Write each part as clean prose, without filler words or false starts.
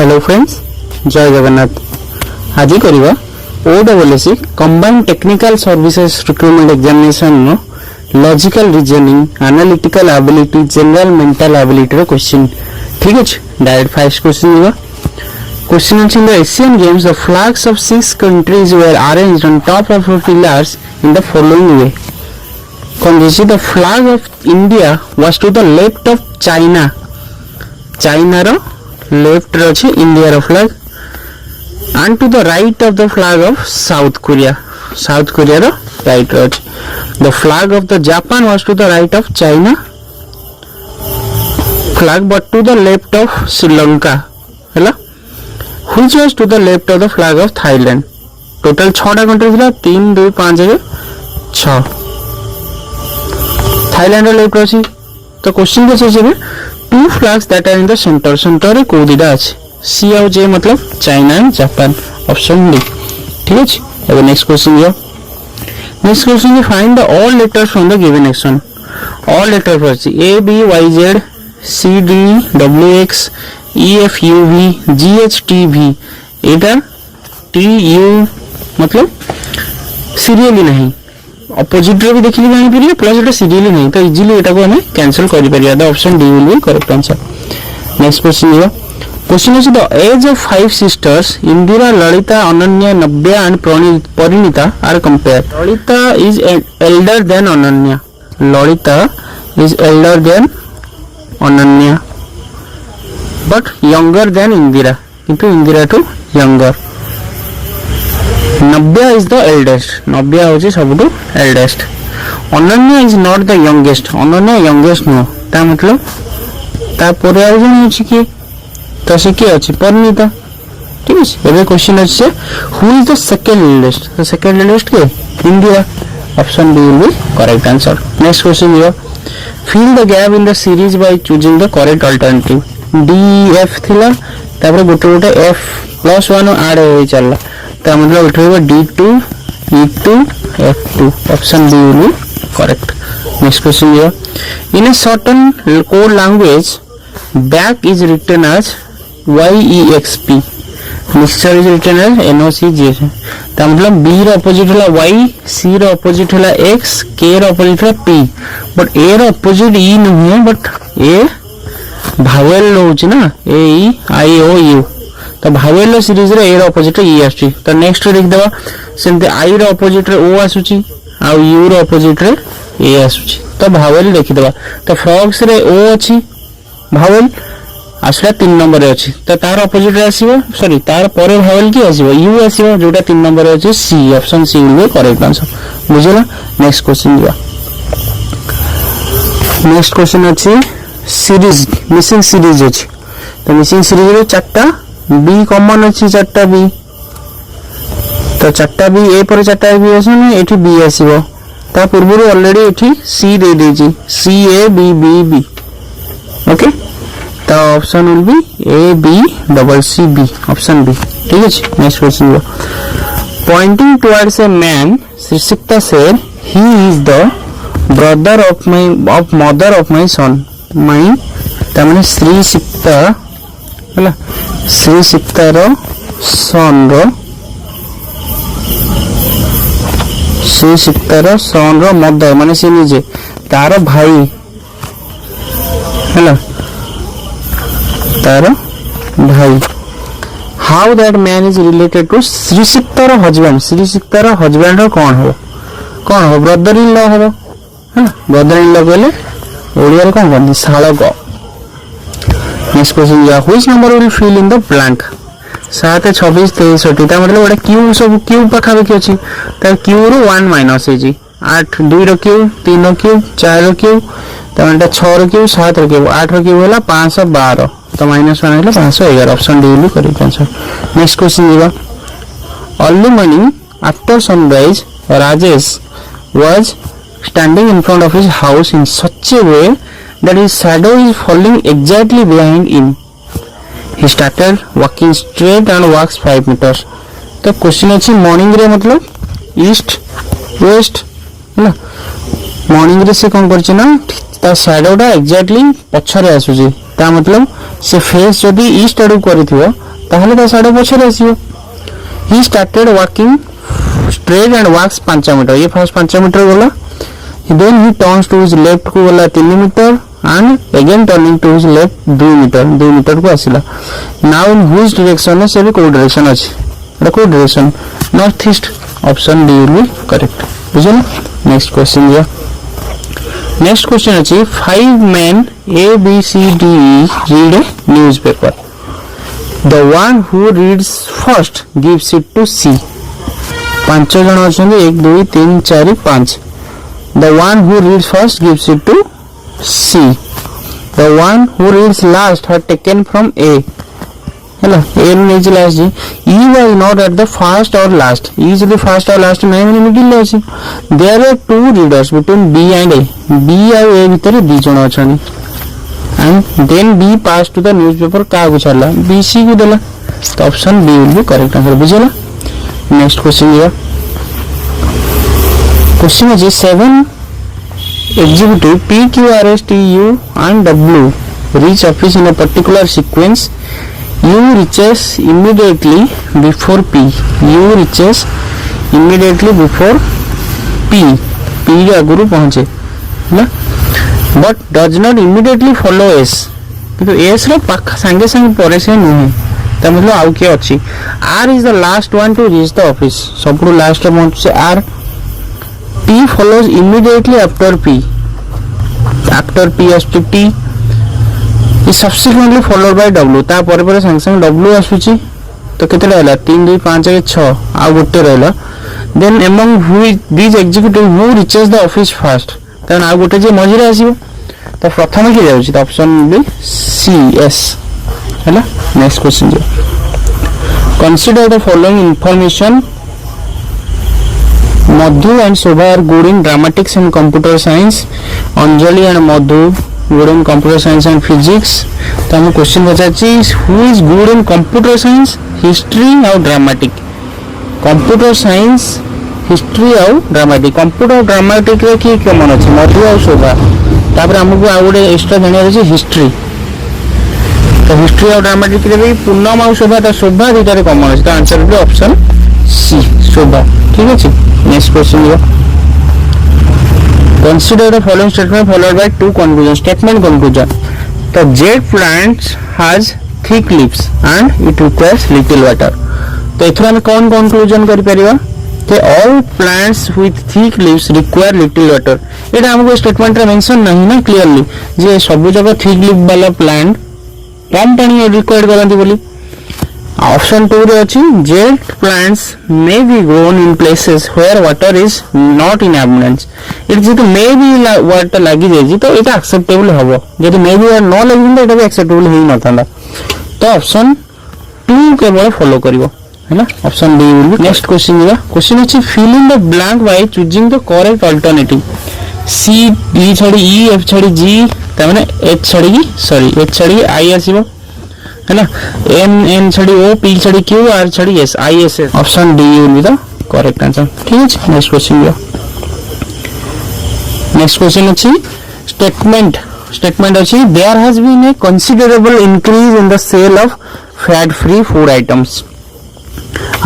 Hello friends, जय जगन्नाथ। आज करिबा OWSC combined technical services recruitment examination नो logical reasoning, analytical ability, general mental ability रो क्वेश्चन। ठीक है, डायरेक्ट फर्स्ट क्वेश्चन दिबा। Question is in the Asian games the flags of 6 countries were arranged on top of pillars in the following way. कौन this the flag of India was to the left of China. China रो left रे अछि India रो flag and to the right of the flag of South Korea. South Korea रो right रे अछि। The flag of the Japan was to the right of China flag but to the left of Sri Lanka हैला, which was to the left of the flag of Thailand. Total 6टा country थिला, 3 2 5 6। Thailand row left अछि। तो question के छै two flags that are in the centre. Centre रे को दिदा अछि, सी और जे मतलब China and Japan, option D. ठीक है, अब नेक्स्ट क्वेश्चन यो। Next question is find the all letters from the given action. All letter for A B Y Z C D W X E F U V G H T V. एटा T U मतलब serially नहीं, opposite रे भी देखिले जानि परिया, plus iota serially नहीं, तो इजीली एटा को हमें कैंसिल करि परिया। The option D will be correct answer. Next question यो। Question is the age of 5 sisters Indira, Lalita, Ananya, Navya and Parineeta are compare. Lalita is elder than Ananya. Lalita is elder than Ananya but younger than Indira, किंतु इंदिरा टू younger. Navya is the eldest. Navya होची सबटू eldest. Ananya is not the youngest. Ananya youngest नो, ता मतलब ता परे आ जण अछि कि, तो से के अछि परिणीता। ठीक है, एबे क्वेश्चन अछि who is the second eldest. तो सेकंड एल्डेस्ट के Indira, option D will be correct answer. Next question here, fill the gap in the series by choosing the correct alternative. D F थिला, तापर गोटे गोटे एफ प्लस 1 ऐड होई चलला, ता मतलब उठेबो D2 E2 F2, option D will be correct. Next question here, in a certain code language back is written as YEXP, mixture is written as NOCG। ता मतलब B रो ऑपोजिट होला Y, C रो opposite होला X, K रो opposite होला P, but A रो opposite E नहीं है, बट A भावेल होची ना, A E I O U। तो भावेल सीरीज रे A रो ऑपोजिट रे E आछी। तो नेक्स्ट लिख देबा सेमते I रो ऑपोजिट रे O आछुची आ U रो ऑपोजिट रे A आछुची, तो भावेल लिख देबा। तो फ्रॉग्स रे O अछि, भावेल आसला 3 नंबर रे अछि, तो तार ऑपोजिट रे आसीबो, सॉरी तार परे भावेल की आसीबो यू आसीबो, जोटा 3 नंबर रे अछि C, option C will be correct answer. बुझला। नेक्स्ट क्वेश्चन दिया। नेक्स्ट क्वेश्चन अछि सीरीज, मिसिंग सीरीज अछि। तो मिसिंग सीरीज रे 4टा बी कॉमन अछि, 4टा बी, तो 4टा बी ए पर 4टा बी आछन, एठी बी आसीबो। ता पूर्वरु ऑलरेडी एठी सी दे देछि, C A B B B. Okay, तो option will be A B double C B, option B. ठीक है, next question. Pointing towards a man, Srisikta said he is the brother of mother of my son. My ता माने श्रीसिक्ता हला, श्रीसिक्ता रो सन रो, श्रीसिक्ता रो सन रो mother माने से निजे तार भाई हेलो, तार भाई। How that man is related to Srisikta रो हस्बैंड। श्रीसिक्ता रो हस्बैंड रो कौन हो, कौन हो, ब्रदर इन लॉ हो। हां, ब्रदर इन लॉ कहले ओडिया रे कोन कहंदी, साळक। नेक्स्ट क्वेश्चन या, which number will fill in the blank. 7 26 63, ता मतलब ओडा क्यू सब क्यू पाखा देखि अछि, ता क्यू रो 1 माइनस हे जी, 8 2 रो क्यू 3 रो क्यू 4 रो क्यू, तो 6 रो क्यू 7 रो क्यू 8 रो क्यू होला 512, तो -1 होला 511, option D will correct answer. Next question दिबा। Early morning after sunrise Rajesh was standing in front of his house in such a way that his shadow is falling exactly behind him. He started walking straight and walks 5 meters. तो question अछि morning रे मतलब east west है ना। Morning रे से कौन करछि ना ता शैडोटा एक्जेक्टली पछरे आसुची ता मतलब से फेस जदि ईस्ट आडू करिथिबो ताहले ता साडे पछरे आसीबो. He started walking straight and walks 5 metre. ये फर्स्ट 5 मीटर गला. Then he turns to his left को गला 3 metre and again turning to his left 2 metre को आसिला. नाउ इन व्हिच डायरेक्शन से भी को डायरेक्शन अछि. एटा को direction north east. Option D will be correct. बुझल. नेक्स्ट क्वेश्चन या नेक्स्ट क्वेश्चन अछि 5 men A B C D E read a newspaper. The one who reads first gives it to C. 5 जन अछन 1 2 3 4 5. The one who reads first gives it to C. The one who reads last had taken from A. Hello, A is last. E was not at the first or last. E is the first or last. नहीं मैंने middle है. There are 2 readers between B and A. B और A भीतर 2 जन अछन. And then B passed to the newspaper का गुछाला B C को देला. तो option B will be correct answer. बुझला. नेक्स्ट क्वेश्चन ये क्वेश्चन है 7 executive P Q R S T U and W reach office in a particular sequence. U reaches immediately before P. U reaches immediately before P. P के आगुरु पहुंचे ना. But does not immediately follow S. किंतु S रो पाख संगे संगे परे से नहीं. ता मतलब आउ के अछि. R is the last one to reach the office. सबरो लास्ट पहुंचे R. P follows immediately after P. After P has to T. is subsequently followed by W. ता परे परे संग संग W आसुची. तो केते रहला 3 2 5 1 6 आ गोटे रहला. Then among these executive who reaches the office first. तन आ गोटे जे मझिरे आसीबो. तो प्रथम के जाउची. तो ऑप्शन बी C S. हैला. नेक्स्ट क्वेश्चन जो consider the following information. Madhu and Shobha are good in dramatics and computer science. Anjali and Madhu good in computer science and physics. तो हम question बचाची who is good in computer science, history और dramatic. computer science, history और dramatic. computer और dramatic रे की कमन अछि मधु और शोभा. तापर हमको आ गोटे एक्स्ट्रा जानिया अछि हिस्ट्री. तो हिस्ट्री और ड्रामेटिक रे भी पूर्णम और शोभा. तो शोभा दुटारे कमन अछि. तो आंसर बी ऑप्शन सी शोभा. ठीक अछि. नेक्स्ट क्वेश्चन ये consider the following statement followed by 2 conclusions. Statement conclusion. The jade plant has thick leaves and it requires little water. तो इथरा हम कौन conclusion करि परिबा कि all plants with thick leaves require little water. एटा हमको statement रे mention नहीं ना clearly जे सब जगह thick leaf वाला प्लांट कम पानी रिक्वायर्ड करंती बोली. ऑप्शन 2 रे अछि jade plants may be grown in places where water is not in abundance. It J may be water लागि जाई तो एटा एक्सेप्टेबल हबो. जदि मे बी न लागि तो एटा भी एक्सेप्टेबल हेई नथांदा. तो ऑप्शन 2 केवल फॉलो करिवो हैना. Option D will B. Next question is question अछि fill in the blank by choosing the correct alternative. C D छड़ी E F छड़ी G त माने H छड़ी सॉरी H छड़ी I आसीबो है ना. N छड़ी O P छड़ी Q R छड़ी S I S S. Option D will be the correct answer. ठीक है. नेक्स्ट क्वेश्चन ये नेक्स्ट क्वेश्चन अछि statement अछि there has been a considerable increase in the sale of fat free food items.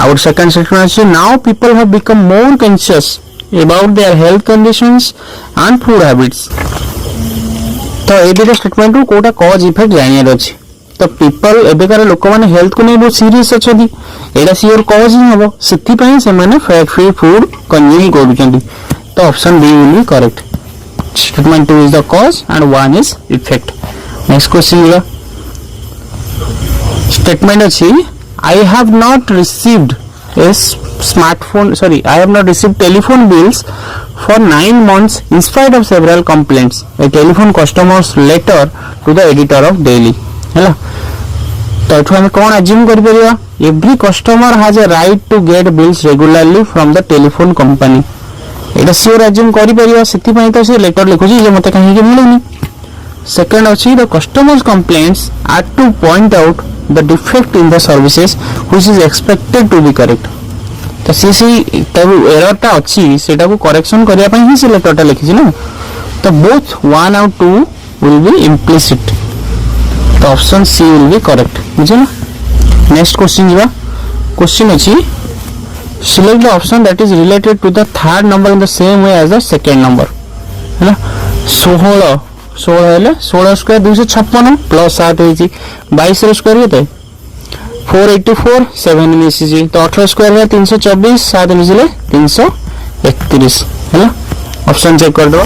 Our second statement अछि now people have become more conscious about their health conditions and food habits. तो ए दिटा statement Kota cause effect जानियर अछि. तो people एबेकार लोक माने health को नै बहुत serious अछथि. एडा सियर कॉज ही हबो. सिथि पई से माने फैट फ्री फूड कंज्यूम करूछथि. तो option B will be correct. Statement 2 is the cause and 1 is effect. Next question is statement अछि I have not received a smartphone sorry I have not received telephone bills for 9 months in spite of several complaints. A telephone customer's letter to the editor of Daily. हैला. तो एठो हम कोन assume करि परिया every customer has a right to get bills regularly from the telephone company. Etah sure assume करि परिया सिथि पई तो से लेटर लिखुची जे मते कहि के मिलुनी. सेकंड अछि the customers complaints are to point out the defect in the services which is expected to be correct. तो सीसी तब एररटा अछि सेटा को करेक्शन करिया पई ही से लेटरटा लिखिछि ना. तो बोथ 1 और 2 विल बी इम्प्लिसिट. तो option C will be correct बुझे ना। नेक्स्ट क्वेश्चन जीवा। क्वेश्चन अछि select the option that is related to the third number in the same way as the second number है ना। 16 हेले 16 स्क्वायर 256 प्लस 7 होइछि 22 रो स्क्वायर केते 484 7 मिसिछि तो 18 स्क्वायर है 324 7 मिसिले 331 है ना। ऑप्शन चेक कर दो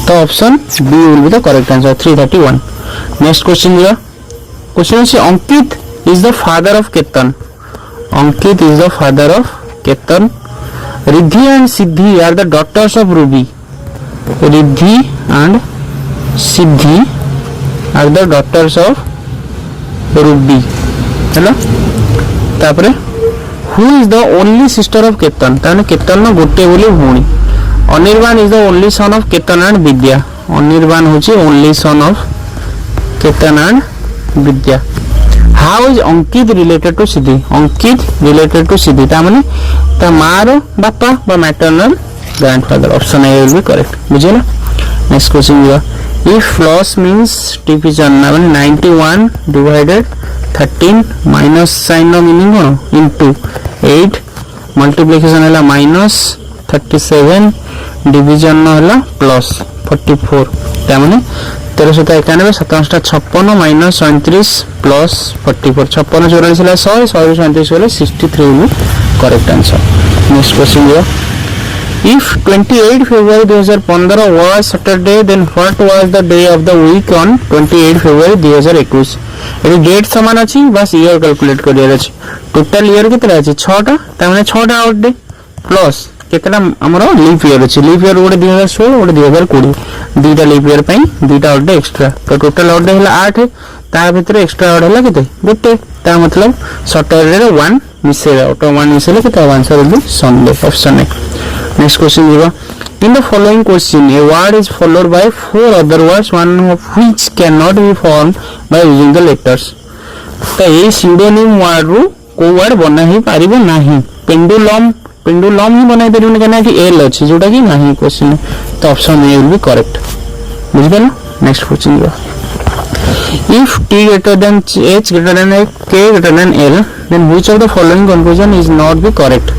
तो option B will be the correct answer 331। Next question दिया। Question is Ankit is the father of Ketan. Ankit is the father of Ketan. Riddhi and Siddhi are the daughters of Ruby. Riddhi and Siddhi are the daughters of Ruby. है ना। तापरे who is the only sister of Ketan? ताने केतन ना गोटे बोली भूणी। Anirban is the only son of Ketan and Vidya. Anirban होची only son of Ketan and Vidya. How is Ankit related to Siddhi? Ankit related to Siddhi ता माने ता मारो बापा बा maternal grandfather. Option A will be correct. बुझे ना। Next question दिया। If loss means division ना माने 91 divided 13 minus sign no meaning कौन into 8 multiplication है ला minus 37 division ना है ला plus 44 ता माने 1391 5756 माइनस 37 प्लस 44 56 44 है 100 100 37 वाले 63 will correct answer. Next question दिया। If 28 February 2015 was Saturday then what was the day of the week on 28 February 2021? AD date समान अछि बस ईयर कैलकुलेट करियर अछि। टोटल ईयर केतरा अछि 6टा ता माने 6टा आउट डे प्लस केतना हमरो लीप ईयर अछि। लीप ईयर गोटे 2016 गोटे 2020 दुईटा लीप ईयर पई दुईटा आउट डे एक्स्ट्रा तो टोटल आउट डे हला 8 ता भीतर एक्स्ट्रा आउट हला केते गोटे ता मतलब सैटरडे रे 1 मिसेला ऑटो 1 मिसेला केते answer will B Sunday. Option A. Next question दिबा। In the following question, a word is followed by 4 other words, one of which cannot be formed by using the letters. तो ये pseudonym word रू को word बना ही पारिबो नाही। Pendulum ही बनाई परिबो कहना कि एल अछि जोटा कि नाही क्वेश्चन तो option A will be correct बुझबे ना। नेक्स्ट क्वेश्चन दिया। If t greater than h greater than k greater than l then which of the following conclusion is not be correct?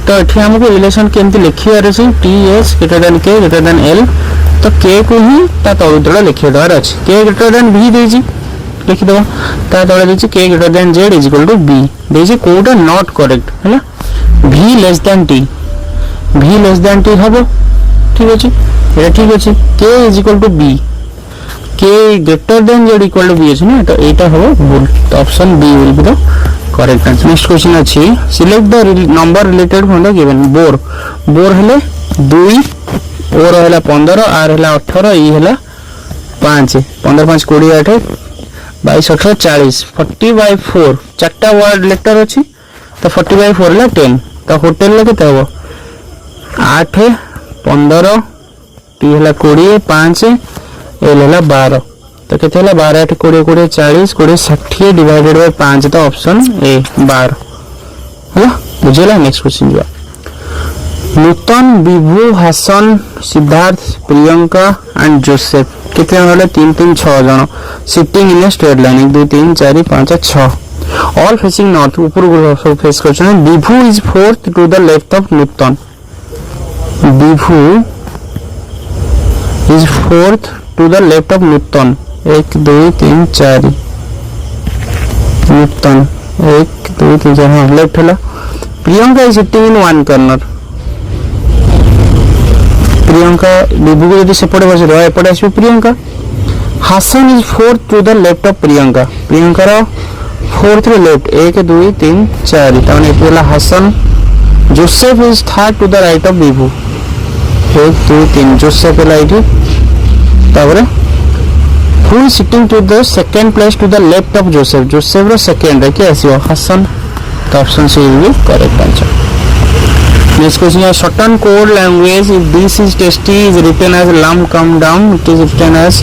तो एठी हमको रिलेशन केमति लिखियार अछि टी एच ग्रेटर देन के greater then L तो के को ही ता तळुतळ लिखियार अछि के ग्रेटर देन बी देछि लिखि दबा ता तळे देछि k greater than z is equal to b देछि कोटा नॉट करेक्ट हैला v लेस देन t हबो ठीक अछि एटा ठीक अछि k is equal to b k greater than z equal to b अछि ना तो एटा हबो भूल तो option B will be the correct answer. Next question अछि select the number related from the given बोर हेले 2 और हेला 15 आर हेला 18 ई हेला 5 15 5 28 22 18 40 40/4 चारटा वर्ड लेटर अछि तो 40/4 हेला 10 तो होटल ले केते हो 8 15 टी हेला 20 5 एल हेला 12 तो केते होला 12 8 20 20 40 20 60 डिवाइडेड बाय 5 तो ऑप्शन ए 12 हैला बुझेला। नेक्स्ट क्वेश्चन जो नूतन विभू हसन सिद्धार्थ प्रियंका एंड जोसेफ केते होला 3 3 6 जण sitting in a straight line 1 2 3 4 5 6 all facing north ऊपर को फेस करछन। Vibhu is fourth to the left of Nutan Vibhu is fourth to the left of Nutan 1 2 3 4 Nutan 1 2 3 4 हां लेफ्ट हला। Priyanka is sitting in one corner Priyanka विभू को यदि सेपटे बस रहा एपटे आसी Priyanka. Hasan is fourth to the left of Priyanka Priyanka रो फोर्थ रे लेफ्ट 1 2 3 4 ताने एला Hasan. Joseph is third to the right of Vibhu 1 2 3 Joseph right ताबरे who is sitting to the second place to the left of Joseph Joseph रो सेकंड रे के आसीबो हसन तो option C will be correct answer. Next question है certain code language if this is tasty is written as lamb come down it is written as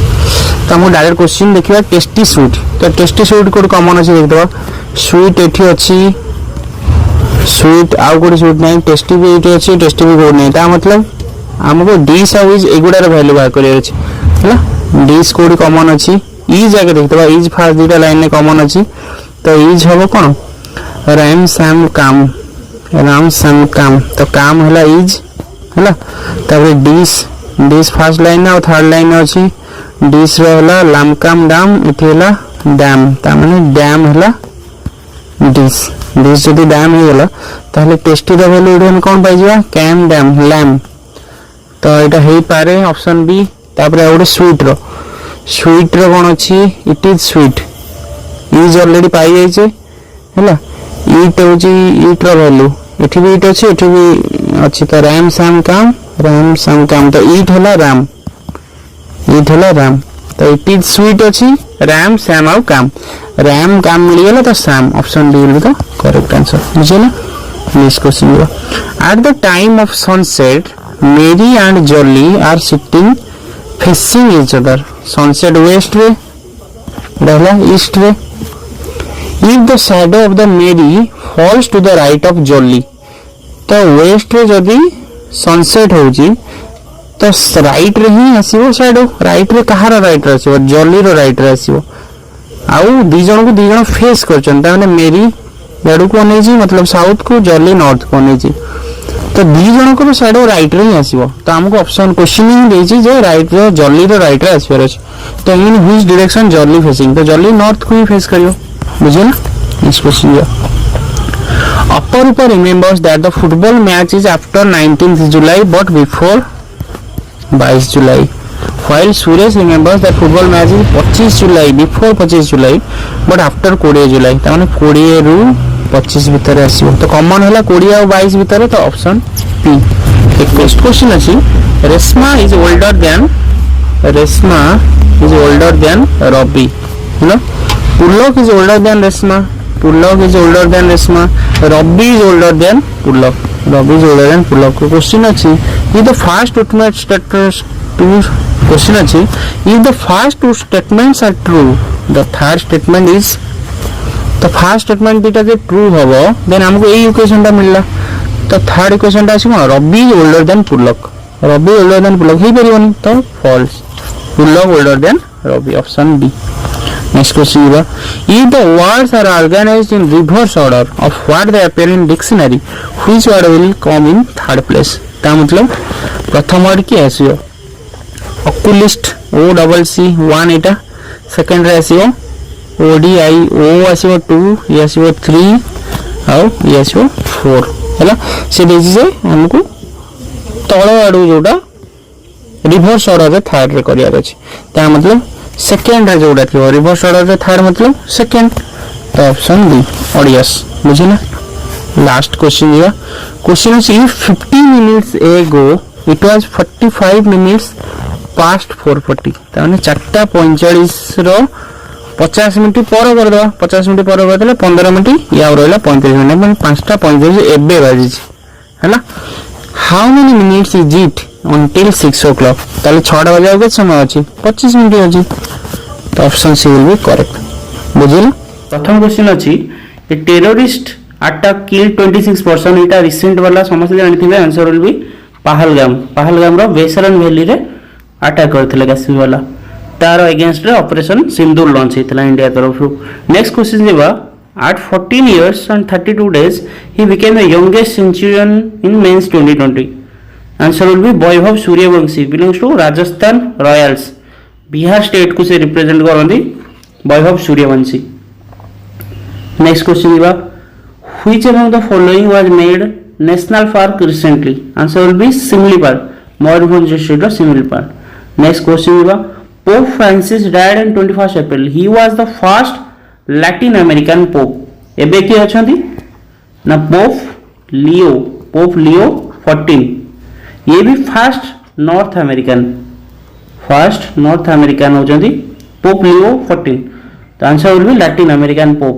तो हम direct question देखिबा टेस्टी स्वीट तो टेस्टी स्वीट कोड कॉमन अछि देख दबा sweet एठी अछि स्वीट आउ कोड स्वीट नहीं टेस्टी भी एठी अछि टेस्टी भी कोड नहीं ता मतलब हमको डिश और इज एगुडा रे वैल्यू बाहर करियर अछि हैला डिश कोड कॉमन अछि इज आगे देखिए इज फास्ट दुटा लाइन में कॉमन अच्छी तो इज हम कौन राम साम काम राम साम काम तो काम है इज है तापर डिश डिश फास्ट लाइन और थर्ड लाइन अच्छी डिश रहा लाम काम डाम इथे डैम ताने डैम है डिश डिश जदि डैम हो गला ताहले टेस्टी रो वैल्यू हम कोन पाइ जिया कैम डैम लैम तो एटा हे पारे ऑप्शन बी तापर आ स्वीट रो कोन अछि it is sweet is already पाइ जाय छे हैला इट होची इट रो वैल्यू एठी भी इट अछि एठी भी अछि तो राम साम काम तो इट हला राम तो इट इज स्वीट अछि राम सैम और काम मिल गला तो same option D will be the correct answer बुझला next question at the time of sunset Mary and Jolly are sitting facing each other sunset west रे रहला ईस्ट रे if the shadow of the Mary falls to the right of Jolly तो west रे जदी sunset होची तो right रे ही आसीबो shadow right रे कहार राइट रे आसीबो जॉली रो राइट रे आसीबो आउ दी जन फेस करछन ताने मेरी याडू को नै जी मतलब साउथ को जॉली नॉर्थ को नै जी तो दी जन को शैडो राइट रे ही आसीबो तो हमको ऑप्शन क्वेश्चन ही देई छी जे राइट रे जॉली रो राइट रे आसीबो अछि तो इन व्हिच डायरेक्शन जॉली फेसिंग तो जॉली नॉर्थ को ही फेस करियो बुझे ना next question Upper Upper remembers that the football match is after 19th July but before 22 July. While Suresh remembers that football match is 25 July before 25 July but after 20 July. तामाने 20 रु 25 भीतर आसीबो तो common हैला 20 और 22 भीतर तो ऑप्शन पी. एक next question अछि Reshma is older than Ravi no Pulak is older than Reshma Pulak is older than Resma. Ravi is older than Pulak. Ravi is older than Pulak. Question अछि if the first statement question अछि if the first two statements are true the third statement is the first statement beta J true हबो then हमको ए equation टा मिलला तो third equation टा अछि Ravi is older than Pulak. Ravi older than Pulak ही परिबनी तो false. Pulak older than Ravi option B. Next question is if the words are organized in reverse order of what they appear in dictionary which word will come in third place ता मतलब प्रथम word की आसीओ oculist o double c 1 एटा second रे आसीओ odi o आसीओ 2 ये आसीओ 3 और ये आसीओ 4 हैला से देजी जे हमको तळ आडू जोटा रिवर्स ऑर्डर रे थर्ड रे करिया अछि ता मतलब सेकेंड रे जोड़ा थी रिवर्स ऑर्डर रे थर्ड मतलब सेकेंड तो ऑप्शन बी ऑडियस बुझे ना लास्ट क्वेश्चन दिया क्वेश्चन इज इफ 50 मिनट्स एगो इट वाज 45 मिनट्स पास्ट 440 ताने 4:45 रो 50 मिनिट पर कर दो 50 मिनिट पर कर देले 15 मिनिट या रहला 35 मिनिट माने 5:45 एबे बाजी हैला how many minutes is it until 6 o'clock ताले 6 बजे के समय अछि 25 मिनिट अछि तो option C will be correct बुझिल प्रथम क्वेश्चन अछि a terrorist attack kill 26 person इटा रिसेंट वाला समस्त जानिथिबे आंसर विल बी पहलगाम रो वेसरन वैली रे अटैक करथिले काश्मीर वाला तार अगेंस्ट रे ऑपरेशन सिंदूर लॉन्च हेतला इंडिया तरफ नेक्स्ट क्वेश्चन जेबा at 14 years and 32 days he became the youngest centurion in men's 2020 answer will be Vaibhav Suryavanshi belongs to Rajasthan Royals Bihar state को से रिप्रेजेंट करंदी वैभव सूर्यवंशी नेक्स्ट क्वेश्चन इबा which among the following was made national park recently answer will be Similipal Mayurbhanj district of Similipal next question इबा Pope Francis died on 21 April he was the first Latin American Pope एबे के अछंती ना Pope Leo 14 ये भी first North American होजंदी pope Leo 14 तो answer will be Latin American Pope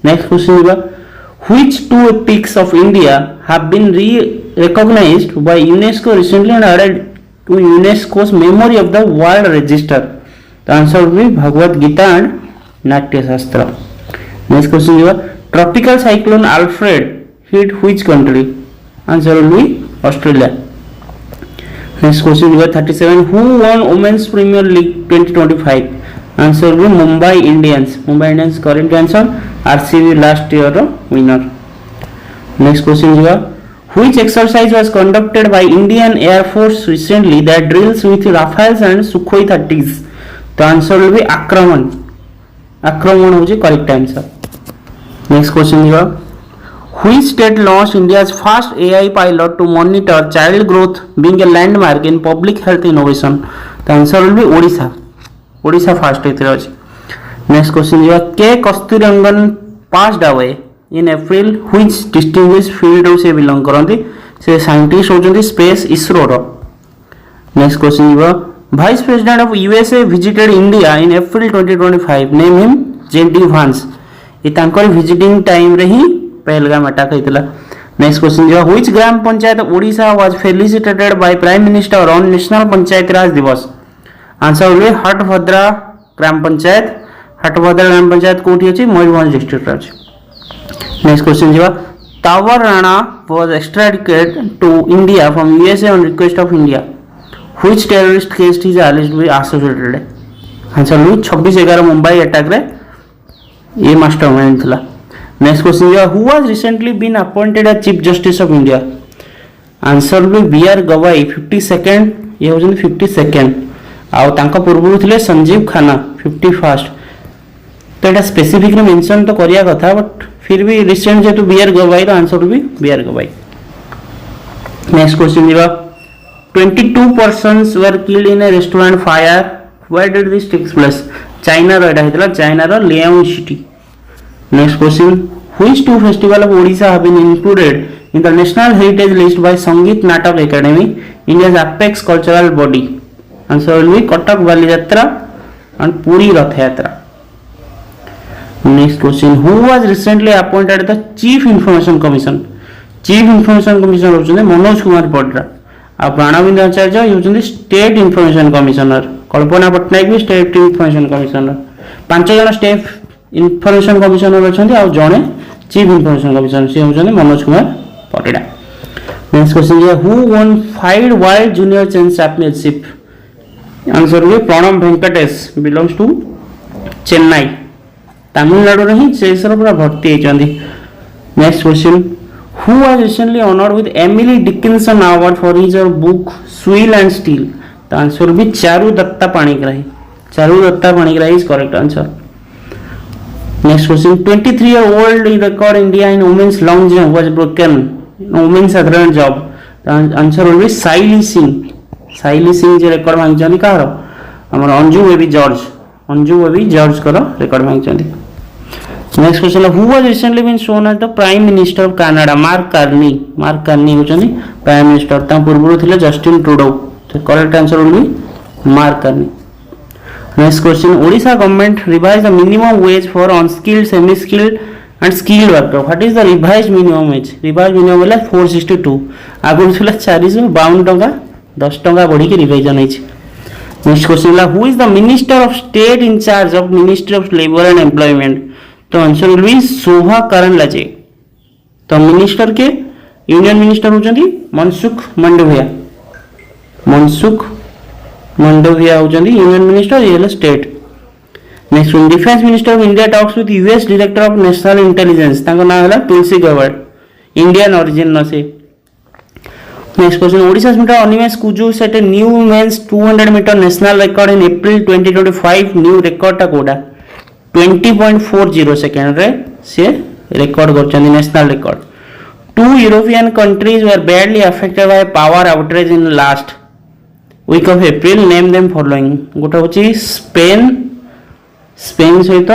next question इबा which two epics of India have been recognized by UNESCO recently and added to UNESCO's memory of the world register the answer will be Bhagavad Gita and Natya Shastra next question इबा tropical cyclone Alfred hit which country answer will be Australia next question is 37 who won women's premier league 2025 answer भी Mumbai Indians. Mumbai Indians correct answer. RCB last year winner. Next question जीवा which exercise was conducted by Indian Air Force recently that drills with Rafales and Sukhoi 30s। तो answer will be Aakraman. Aakraman होची correct answer. Next question जीवा which state launch India's first AI pilot to monitor child growth being a landmark in public health innovation. तो answer will be Odisha. Odisha first एथिरे अछि। Next question जीवा K Kasturirangan passed away in April which distinguish field से belong करंती। से scientist होचंती space ISRO रो। Next question जीवा vice president of USA visited India in April 2025 name him JD Vance. ये तांकर विजिटिंग टाइम रे ही पहलगाम अटैक होइतला। नेक्स्ट क्वेश्चन जीवा which gram panchayat Odisha was felicitated by prime minister on national panchayat Raj Divas. Answer will हटभद्रा gram panchayat. Hatbhadra gram panchayat कोठी अछि मयूरभंज डिस्ट्रिक्ट अछि। नेक्स्ट क्वेश्चन जीवा Tahawwur Rana was extradited to India from USA on request of India. Which terrorist case is alleged to be associated। Answer will 26/11 Mumbai attack रे ये mastermind थिला। Next question जीवा who was recently been appointed as chief justice of India. Answer will BR Gavai 52nd। ये होजन 52nd आउ तांका पूर्व थिले संजीव खाना 51st। तो एटा स्पेसिफिकली मेंशन तो करिया कथा बट फिर भी रिसेंट जेतु बीआर गवाई रो आंसर विल बी बीआर गवाई। नेक्स्ट क्वेश्चन जीवा 22 persons were killed in a restaurant fire. Where did this take place? China रो एटा हेतला चाइना रो Liang city. Next question which two festival of Odisha have been included in the national heritage list by Sangeet Natak Academy, India's apex cultural body? Answer will be Katak Bali Yatra and Puri Rath Yatra. Next question who was recently appointed as the Chief Information Commission? Chief Information Commission होचुने मनोज कुमार पटरा। आ प्राणविंद आचार्य होचुने state information commissioner. Kalpana Patnaik भी state information commissioner. 5 जन state information commissioner अछंती आ जणे chief information commissioner से होचुने मनोज कुमार पटरा। नेक्स्ट क्वेश्चन है who won 5 world junior chess championship. Answer है प्रणव वेंकटेश बिलोंग्स टू चेन्नई। तमिलनाडु रे ही चेस रो पूरा भर्ती हेचंदी। Next question who was recently honored with Emily Dickinson Award for his book Swill and Steel? The answer will be Charu Datta Panigrahi. Charu Datta Panigrahi is correct answer. Next question 23-year-old record India in women's long jump was broken in women's साधारण job. The answer will be Saili Singh. Saili Singh J record भांगचंदी काहरो हमर अंजू बेबी जॉर्ज करो record भांगचंदी। Next question who was recently been shown as the prime minister of Canada. Mark Carney होचनी prime minister. ता पूर्व थिले जस्टिन ट्रूडो। तो correct answer will be Mark Carney. Next question Odisha government revise the minimum wage for unskilled semi skilled and skilled worker. What is the revise minimum wage? Revise minimum वाला 462 आगु थिला 452 टका 10 टका बढ़ी के रिवाइजन होइछ। Next question who is the minister of state in charge of ministry of labour and employment. तो answer will be Shobha Karandlaje. तो मिनिस्टर के यूनियन मिनिस्टर होचंदी मनसुख मंडविया होचंदी यूनियन मिनिस्टर ये state. Next one defence minister of India talks with US director of national intelligence. ताको नाम हला Tulsi Gabbard Indian origin न से। Next question Odisha metre Animesh Kujur set a new mains 200 metre national record in April 2025। New record टा कोडा 20.40 second रे से record करछन national record. 2 European countries were badly affected by power outrage in last week of April. Name them following. गोटा होची Spain सहित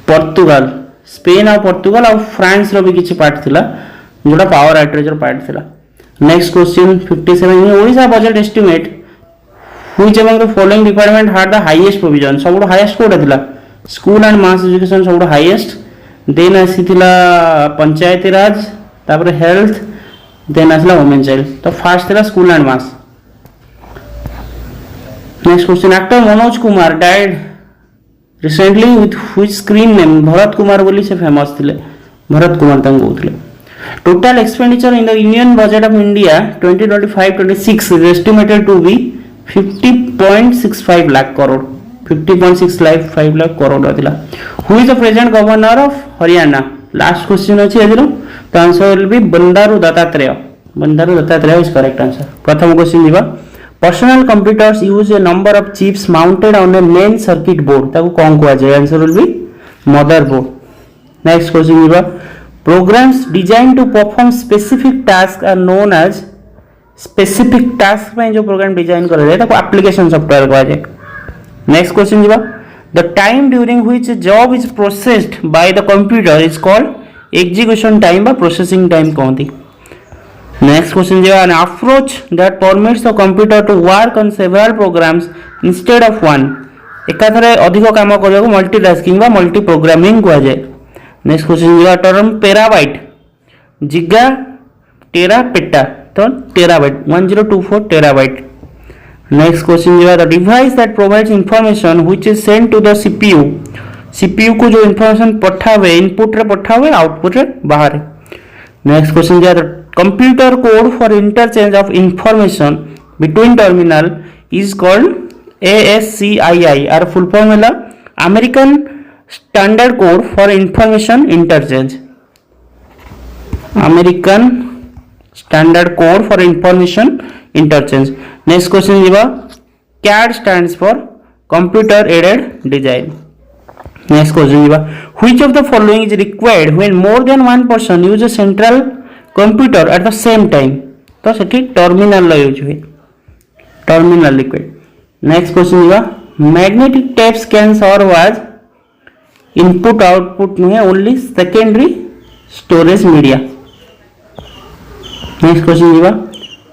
Portugal. Spain और पोर्तुगाल और फ्रांस रो भी किछि पार्ट थिला जोटा पावर आउटरेज रो पार्ट थिला। Next question 57 Odisha budget estimate which among the following department had the highest provision? सबुठ हाईएस्ट कोडा थिला स्कूल एंड मास एजुकेशन सबुठ हाईएस्ट। देन आसी थिला पंचायती राज तापर हेल्थ देन आसला वुमेन चाइल्ड। तो फर्स्ट थिला school and mass. Next question actor Manoj Kumar died recently with which screen name. Bharat Kumar बोली से फेमस थिले भरत कुमार तांको कहउथिले। Total expenditure in the union budget of India 2025-26 is estimated to be 50.65 lakh crore। 50.6 lakh 5 lakh crore थिला। Who is the present governor of Haryana? Last question अछि एजरो, तो answer will be Bandaru Dattatreya. Bandaru Dattatreya is correct answer. प्रथम क्वेश्चन दिबा, personal computers use a number of chips mounted on a main circuit board, ताको कोन कहवा जाय? Answer will be motherboard. Next question दिबा, programs design to perform specific task are known as, specific task में जो programme design करा जाय ताको एप्लीकेशन सॉफ्टवेयर कहवा जाय। नेक्स्ट क्वेश्चन दिबा, the time during which job is processed by the computer is called execution time बा processing time कहंती। नेक्स्ट क्वेश्चन दिबा, an approach that permits the computer to work on several programs instead of one, एकाथरे अधिक काम करबा को multitasking बा multi programming कहवा जाय। नेक्स्ट क्वेश्चन दिबा, term petabyte, giga, tera, peta, तो टेराबाइट 1024 टेराबाइट। नेक्स्ट क्वेश्चन दिया, the device that provides information which is sent to the CPU, CPU को जो इंफॉर्मेशन पठावे इनपुट रे पठावे आउटपुट रे बाहर। नेक्स्ट क्वेश्चन दिया, the computer code for interchange of information between terminal is called ASCII, आर full form है American standard code for information interchange, American standard code for information interchange. Next question दिबा, CAD stands for computer aided design। Next question दिबा, which of the following is required when more than one person use a central computer at the same time, तो सेठी terminal ला use हुए, terminal liquid. Next question दिबा, magnetic tapes can serve as input output नुहे only secondary storage media. Next question दिबा,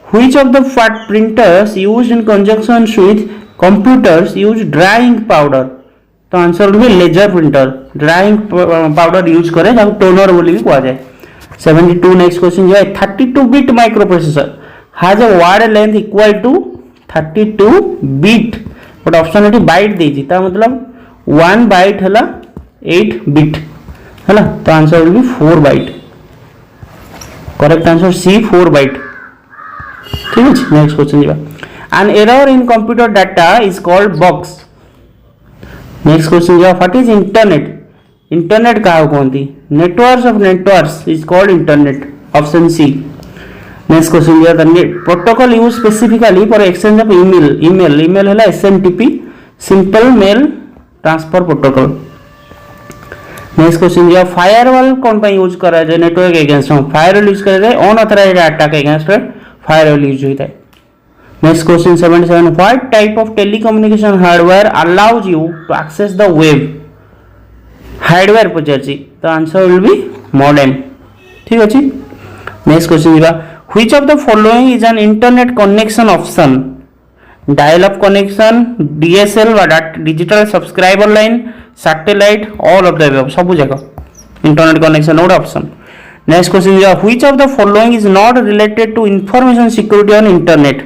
which of the printers used in conjunction with computers use drying powder, तो answer भी laser printer drying powder use करे जब toner बोली भी कहा जाए। 72 नेक्स्ट क्वेश्चन जो है, 32 bit microprocessor has a word length equal to 32 bit, but option एटी बाइट देजी ता मतलब 1 बाइट हला 8 बिट हला, तो answer will be 4 byte. Correct answer C 4 byte. ठीक है, नेक्स्ट क्वेश्चन दिबा, an error in computer data is called bugs. Next question दिबा, व्हाट इज इंटरनेट? इंटरनेट का कहंती? Networks of networks is called internet, option C. Next question दिबा, the protocol use specifically for exchange of email, email हला SMTP, simple mail transfer protocol. Next question दिया, firewall कौन पे use करा जाए network against? Firewall use करा जाए unauthorised attack against firewall use होता है। Next question 77, what type of telecommunication hardware allows you to access the web? Hardware पचारछि, तो आंसर विल बी मॉडेम। ठीक अछि। नेक्स्ट क्वेश्चन दिबा, which of the following is an internet connection option? Dial up connection, DSL वा digital subscriber line, satellite, all of the above, सब जगह internet connection और option. Next question दिया, which of the following is not related to information security on internet?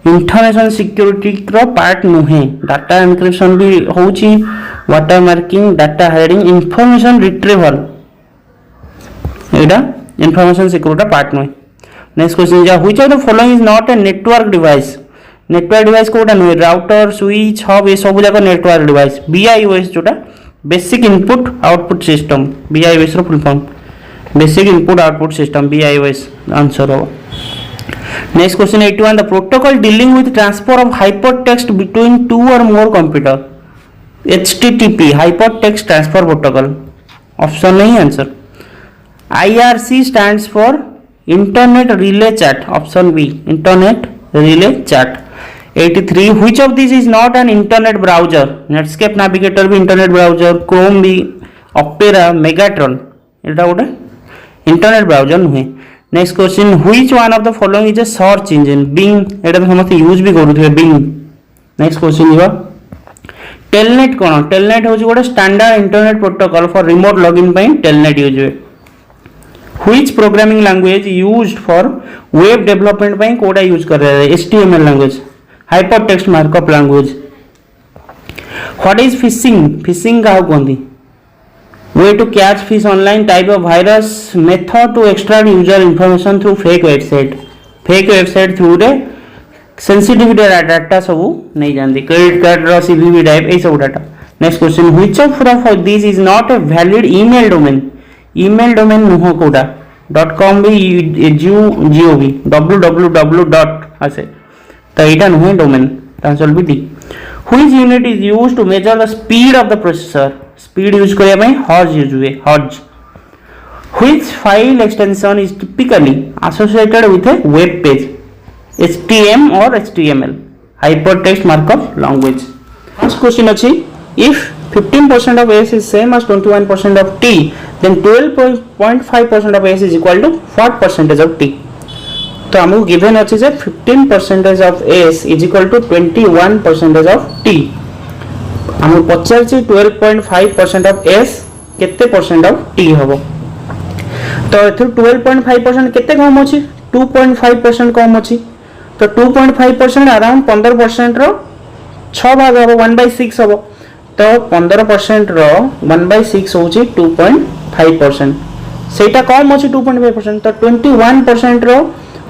Information security रो part नुहे, data encryption भी होची, water marking, data hiding, information retrieval, एटा information security part नुहे। Next question दिया, which of the following is not a network device? Network device कोटा नुहे, router, switch, hub, ये सब जाक नेटवर्क डिवाइस। BIOS जोटा basic input output system, BIOS रो full form basic input output system, BIOS answer हो। Next question 81, the protocol dealing with transfer of hypertext between two or more computer? HTTP, hypertext transfer protocol, option नहीं answer. IRC stands for internet relay chat, option B internet relay chat. 83, which of these is not an internet browser? Netscape Navigator भी internet browser, Chrome भी, opera, Megatron, एटा गोटे internet browser नुहे। Next question, which one of the following is a search engine? Bing, एटा तो समस्त use भी करूथिबे Bing। Next question दिबा, telnet कोन? Telnet होची गोटे standard internet protocol for remote login पई टेलनेट यूज हुए। Which programming language used for web development पई कोडा यूज कर रहे हैं? HTML language, hypertext markup language। What is phishing? Phishing का कहंती? Way to catch fish online, type of virus, method to extract user information through fake website। Fake website through रे sensitivity data सब नहीं जानती credit card रो CVV type ए सब data next question which of this is not a valid email domain नुह कोडा .com भी gov www डॉट आसे तो एटा नुह डोमेन आंसर भी D which unit is used to measure the speed of the processor speed use करिया में हर्ट्ज यूज हुए hertz which file extension is typically associated with a web page HTML or HTML hypertext markup language. First question अछि if 15% of S is same as 21% of T then 12.5% of S is equal to what percentage of T. तो हमको given अछि जे 15% of S is equal to 21% of T. हमको पचार छी 12.5% of S केते percent of T हबो तो एथु 12.5% केते कम अछि 2.5% कम अछि तो 2.5% अराउंड 15% रो 6 भाग हबो 1/6 हबो तो 15% रो 1/6 होची 2.5% सेटा कम अछि 2.5% तो 21% रो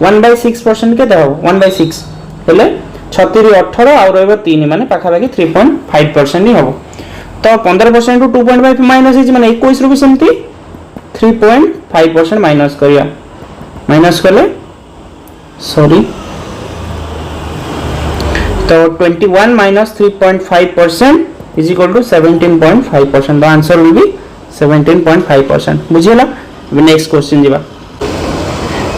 1/6% के देबो 1/6 हेले 36 18 आ रहबो 3 माने पाखा पाखी 3.5% ही हबो तो 15% रो 2.5 माइनस इज माने 21 रो भी सेमती 3.5% माइनस करिया माइनस करले सॉरी तो 21 minus 3.5% is equal to 17.5%. The answer will be 17.5%. बुझिला नेक्स्ट क्वेश्चन जीवा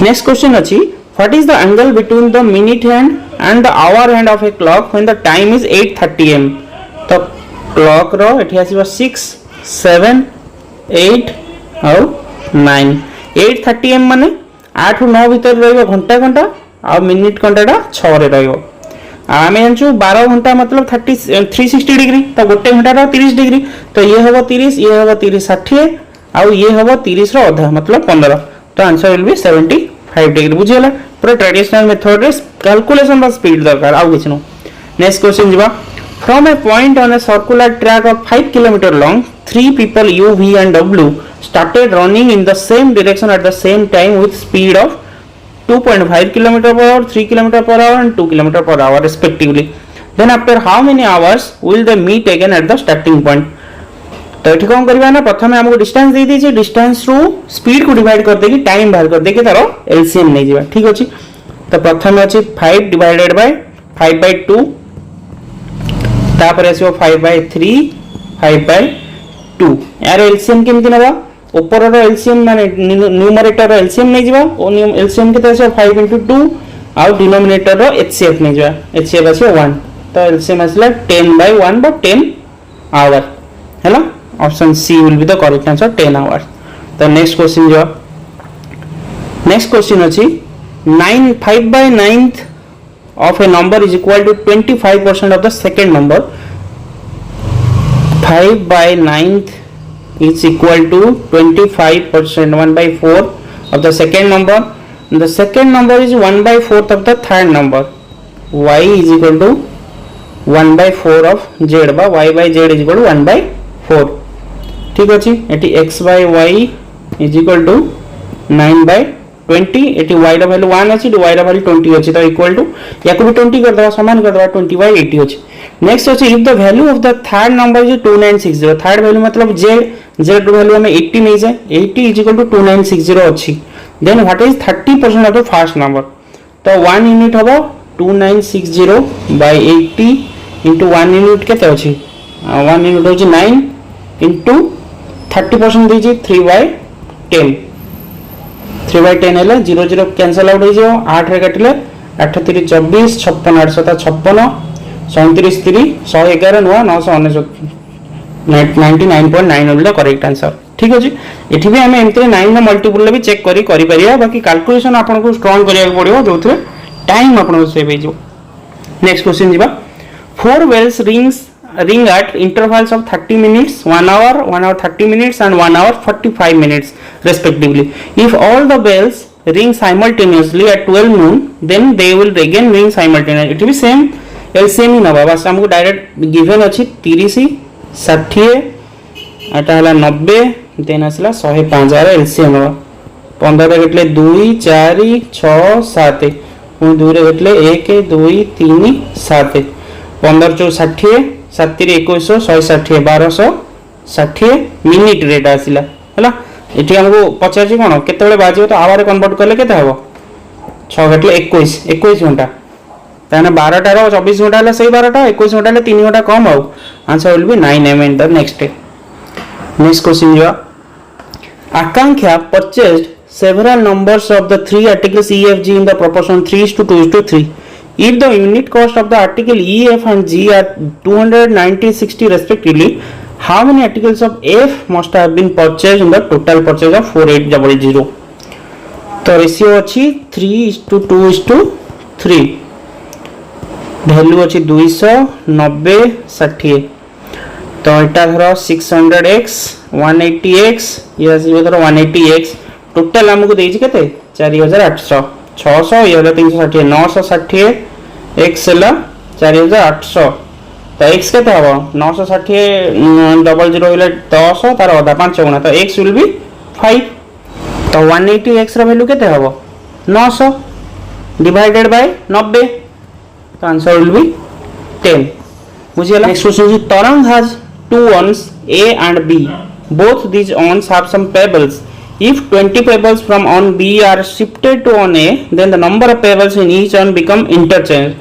नेक्स्ट क्वेश्चन अछि what is the angle between the minute hand and the hour hand of a clock when the time is 8:30 am तो clock रो एठी आसीबा 6 7 8 और 9 8:30 am माने 8 9 भीतर रहइबो घंटा घंटा और मिनिट घंटाटा 6 रे रहइबो आमे जानछु 12 घंटा मतलब 360 डिग्री तो गोटे घंटा रो 30 डिग्री तो ये हबो 30 ये हबो 30 60 और ये हबो 30 रो आधा मतलब 15 तो आंसर विल बी 75 डिग्री बुझियला पूरा ट्रेडिशनल मेथड रे कैलकुलेशन बा स्पीड दरकार आ किछ नो नेक्स्ट क्वेश्चन जीवा from A point on a circular track of 5 kilometre long 3 people U V and W started running in the same direction at the same time with speed of 2.5 km per hour 3 km per hour and 2 km per hour respectively then after how many hours will they meet again at the starting point तो एठी कोन करबा ना प्रथमे हमको distance दे दीजिए distance रो speed को divide कर देकी time बाहर कर देकी तारो एलसीएम नै जिबा ठीक अछि तो प्रथमे अछि 5 डिवाइडेड बाय 5/2 तापर आसीबो 5/3 5/2 यार एलसीएम केमति नबा ऊपर रो एलसीएम माने न्यूमरेटर रो एलसीएम नै जिबा ओ एलसीएम केते आसे 5 * 2 और डिनोमिनेटर रो एचसीएफ नै जिबा एचसीएफ आसे 1 तो एलसीएम आसला 10/1 बट 10 आवर हैला option C will be the correct answer 10 hours तो नेक्स्ट क्वेश्चन जो नेक्स्ट क्वेश्चन अछि 5/9 of a number is equal to 25% of the second number 5/9 is equal to 25% 1/4 of the second number the second number is 1/4 of the third number y is equal to 1/4 of z बा y by z is equal to 1/4 ठीक अछि eighty x by y is equal to 9/20 eighty y रा value 1 अछि y रा value 20 अछि तो equal to याको भी 20 कर दबा समान कर दबा 20/80 अछि नेक्स्ट अछि if the value of the third number is 2960 third value मतलब z वैल्यू हमें 80 नहीं जाए 80 is equal to 2960 अछि then what is 30% of the first number तो 1 यूनिट हबो 2960 by 80 into 1 यूनिट केते अछि 1 यूनिट होछि 9 into 30% दीजिए 3/10 3/10 हेले 0 0 कैंसिल आउट हो जाओ 8 रे काटिले 8 3 24 56 8 7 56 37 3 111 999 99.9 will the correct answer ठीक अछि एठी भी हमें एमते 9 नो मल्टीपल भी चेक करी परिया बाकी कैलकुलेशन आपन को स्ट्रांग करिया पड़ियो जोथरे टाइम आपन को सेव हेजो नेक्स्ट क्वेश्चन जीवा 4 bells ring at intervals of 30 minutes 1 hour 1 hour 30 minutes and 1 hour 45 minutes respectively if all the bells ring simultaneously at 12 noon then they will again ring simultaneously it will be same LCM ही नबा बस हमको direct given अछि 30 60 एटा हला 90 then असला 105 LCM 15 कटले 2 4 6 7 पुणी 2 रे घटले 1 2 3 7 15 चौ 60 7 3 21 160 1260 मिनिट रेट आसिला हला एठी हमको पचासी कोन केतेबेले बाजियो तो आवर कन्वर्ट करले केते हबो 6 घटले 21 21 घंटा ताने 12 टा 24 घंटा हला सही 12 टा 21 घंटा ले 3 घंटा कम आउ answer will be 9 m in the next question जो आकांक्षा purchased several numbers of the three articles E, F, G in the proportion 3:2:3. If the unit cost of the article E, F and G are 290, 60 respectively, how many articles of F must have been purchased in the total purchase of 4800? तो ratio अच्छी 3:2:3 value अच्छी 290 60 तो एटा धर 600x 180x ये आसीबो धर 180x total हमको देछि केते 4800 600 ये 360 960 x हला 4800 तो x केते हबो 960 डबल 0 हले 10 तार आधा 5 गुणा तो x विल बी 5 तो 180x रा वैल्यू केते हबो 900 डिवाइडेड बाय 90 तो आंसर विल बी 10 बुझियला next question is Tarang has two urns A and B. Both these urns have some pebbles. If 20 pebbles from urn B are shifted to urn A, then the number of pebbles in each urn become interchanged.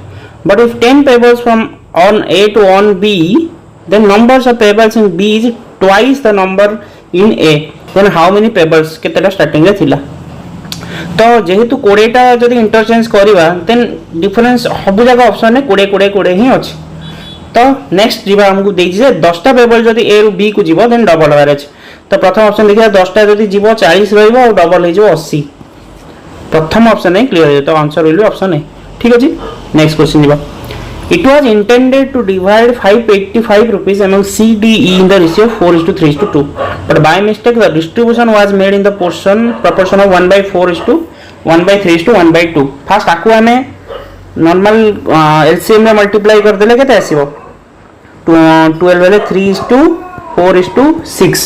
But if 10 pebbles from urn A to urn B, then numbers of pebbles in B is twice the number in A. Then how many pebbles केतेटा starting रे थिला तो जेहेतु 20 टा जदी interchange करबा then difference सब जगह option ने 20 20 20 ही अछि तो नेक्स्ट जीवा हमको देछि जे 10 टा पेबल जदी ए रु बी को जीवो देन डबल एवरेज तो प्रथम ऑप्शन देखिया 10 टा जदी जीवो 40 रहइबो और डबल हे जो 80 प्रथम ऑप्शन है क्लियर है तो आंसर विल बी ऑप्शन है ठीक अछि नेक्स्ट क्वेश्चन जीवा it was intended to divide 585 rupees among C D E in the ratio 4:3:2 but by mistake the distribution was made in the proportion of 1/4 1/3:1/2 first आकु हमें normal LCM में multiply कर देले केते आसीबो 12 वाले 3:4:6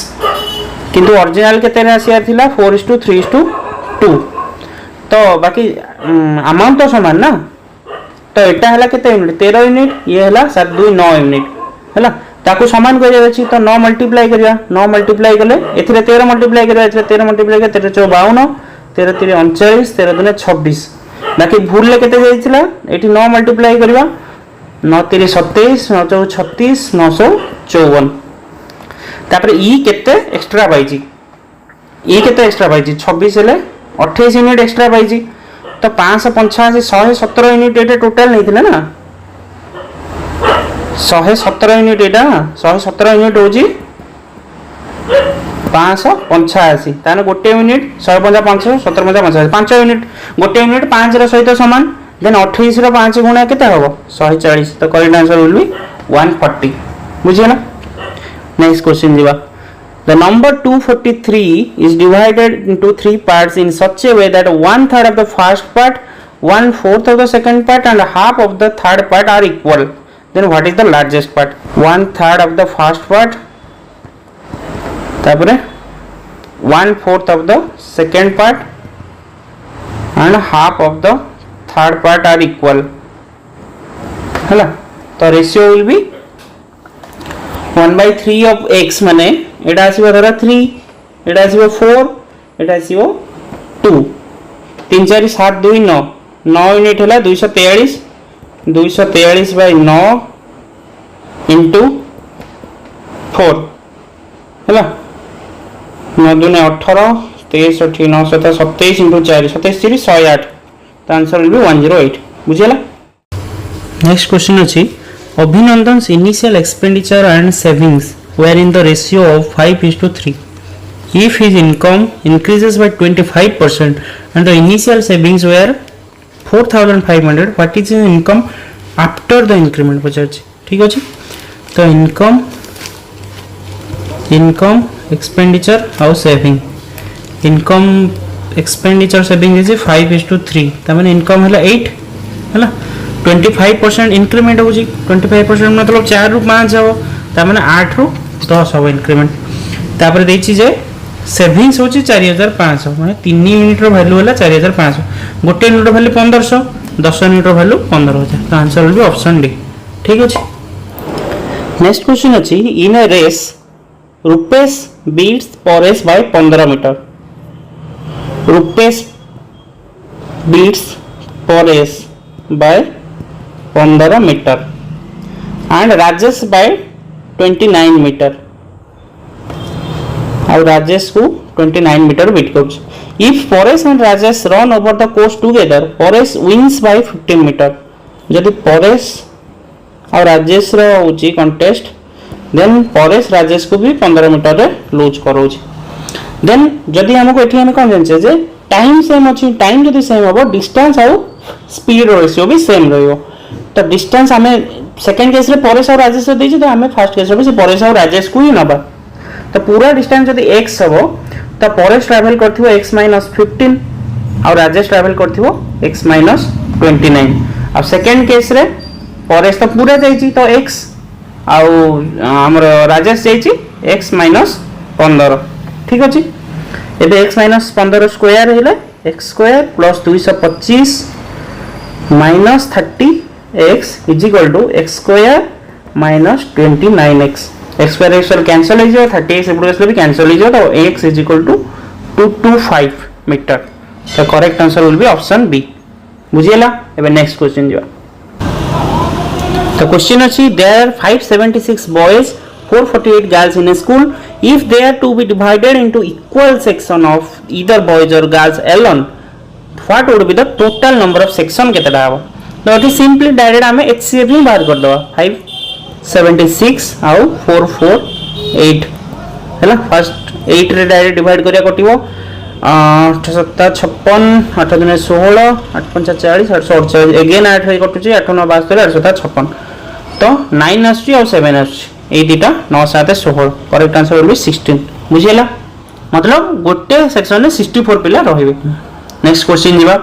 किंतु ओरिजिनल केते रे आसिया थिला 4:3:2 तो बाकी अमाउंट तो समान ना तो एटा हला केते यूनिट 13 यूनिट ये हला 729 यूनिट हला ताको समान कर जाछि तो 9 मल्टीप्लाई करिया 9 मल्टीप्लाई करले एथिरे 13 मल्टीप्लाई करिया एथिरे 13 मल्टीप्लाई के 13 4 52 13 3 39 13 2 26 बाकी भूल ले केते जाइथिला एठी 9 मल्टीप्लाई करबा 9 3 27 9 4 36 954 तापर ई केते एक्स्ट्रा पाइची ई केते एक्स्ट्रा पाइची 26 हेले 28 यूनिट एक्स्ट्रा पाइची तो 585 117 यूनिट एटा टोटल नैथिला ना 117 यूनिट एटा 117 यूनिट होजी 585 ताने गोटे यूनिट 155 17 55 5 यूनिट गोटे यूनिट 5 रो सहित समान देन 28 रो 5 गुणा केते हबो 140 तो करेक्ट आंसर विल बी 140 बुझिया ना नेक्स्ट क्वेश्चन दिबा the number 243 is divided into 3 parts in such a way that 1/3 of the first part 1/4 of the second part and half of the third part are equal then what is the largest part 1/3 of the first part तापरे 1/4 of the second part and half of the third part are equal हला तो ratio will be 1/3 of x माने एटा आसीबो धरा 3 एटा आसीबो 4 एटा आसीबो 2 3 4 7 2 9 9 unit हला 243 243 / 9 into 4 हला 9 2 18 63 9 7 27 into 4 27 108 तो answer will be 108 बुझियला next question अछि Abhinandan's initial expenditure and savings were in the ratio of 5:3. If his income increases by 25% and the initial savings were 4,500, what is his income after the increment? पचार ठीक अछि तो income expenditure और saving income expenditure saving is 5:3 त माने income हला 8 हला 25% increment हो 25% मतलब 4 रु 5 हो ता माने 8 रु 10 हो इंक्रीमेंट तापर देछि जे सेविंग्स होची 4500 माने 3 यूनिट रो वैल्यू होला 4500 गोटे यूनिट रो वैल्यू 1500 10 यूनिट वैल्यू 15,000। तो answer will be option D. ठीक अच्छे। नेक्स्ट क्वेश्चन अच्छी in a race Rupesh beats Paresh by 15 metre. Rupesh beats Paresh by 15 metre and Rajesh by 29 metre. और राजेश को 29 मीटर बीट कर। If Paresh and Rajesh run over the course together Paresh wins by 15 metre. जदि परेश और राजेश रोची contest then Paresh Rajesh को भी 15 मीटर रे लूज करोज। देन जदि हमको एठी हम कोन जानछे जे टाइम सेम अछि, टाइम जदि सेम होबो डिस्टेंस और स्पीड रेशियो भी सेम रहयो। तो डिस्टेंस हमें सेकंड केस रे परेश और राजेश रे देछि, तो हमें फर्स्ट केस रे परेश और राजेश को ही नबा। तो पूरा डिस्टेंस जदि x हबो तो परेश ट्रैवल करथिबो x - 15 और राजेश ट्रैवल करथिबो x - 29। अब सेकंड केस रे परेश तो पूरा जाईची तो x आउ हमर राजेश जाईची x - 15। ठीक अछि। एबे x - 15 स्क्वायर हेले x square plus 225 minus 30x is equal to x square minus 29x। x square x cancel हो जाए 30x एपटे भी कैंसिल हो जाए तो x is equal to 225 metre. तो correct answer will be option B. बुझिएला। एबे नेक्स्ट क्वेश्चन जिवा। तो क्वेश्चन अछि there are 576 boys 448 girls in a school if they are to be divided into equal section of either boys or girls alone what would be the total number of section केतेटा हबो। तो एटी simply direct हमें HCF ही बाहर कर दवा 576 आउ 448 हैला। फर्स्ट 8 रे डायरेक्ट डिवाइड करिया कटिवो 8 7 56 8 दिन 16 8 5 40 8 48 अगेन 8 रे कटुची 8 9 72 8 7 56 तो 9 आछी और 7 आछी ए दिटा 9 7 16। Correct answer will B 16। बुझियला। मतलब गोटे सेक्शन में 64 पिला रहिबे। नेक्स्ट क्वेश्चन जिबा।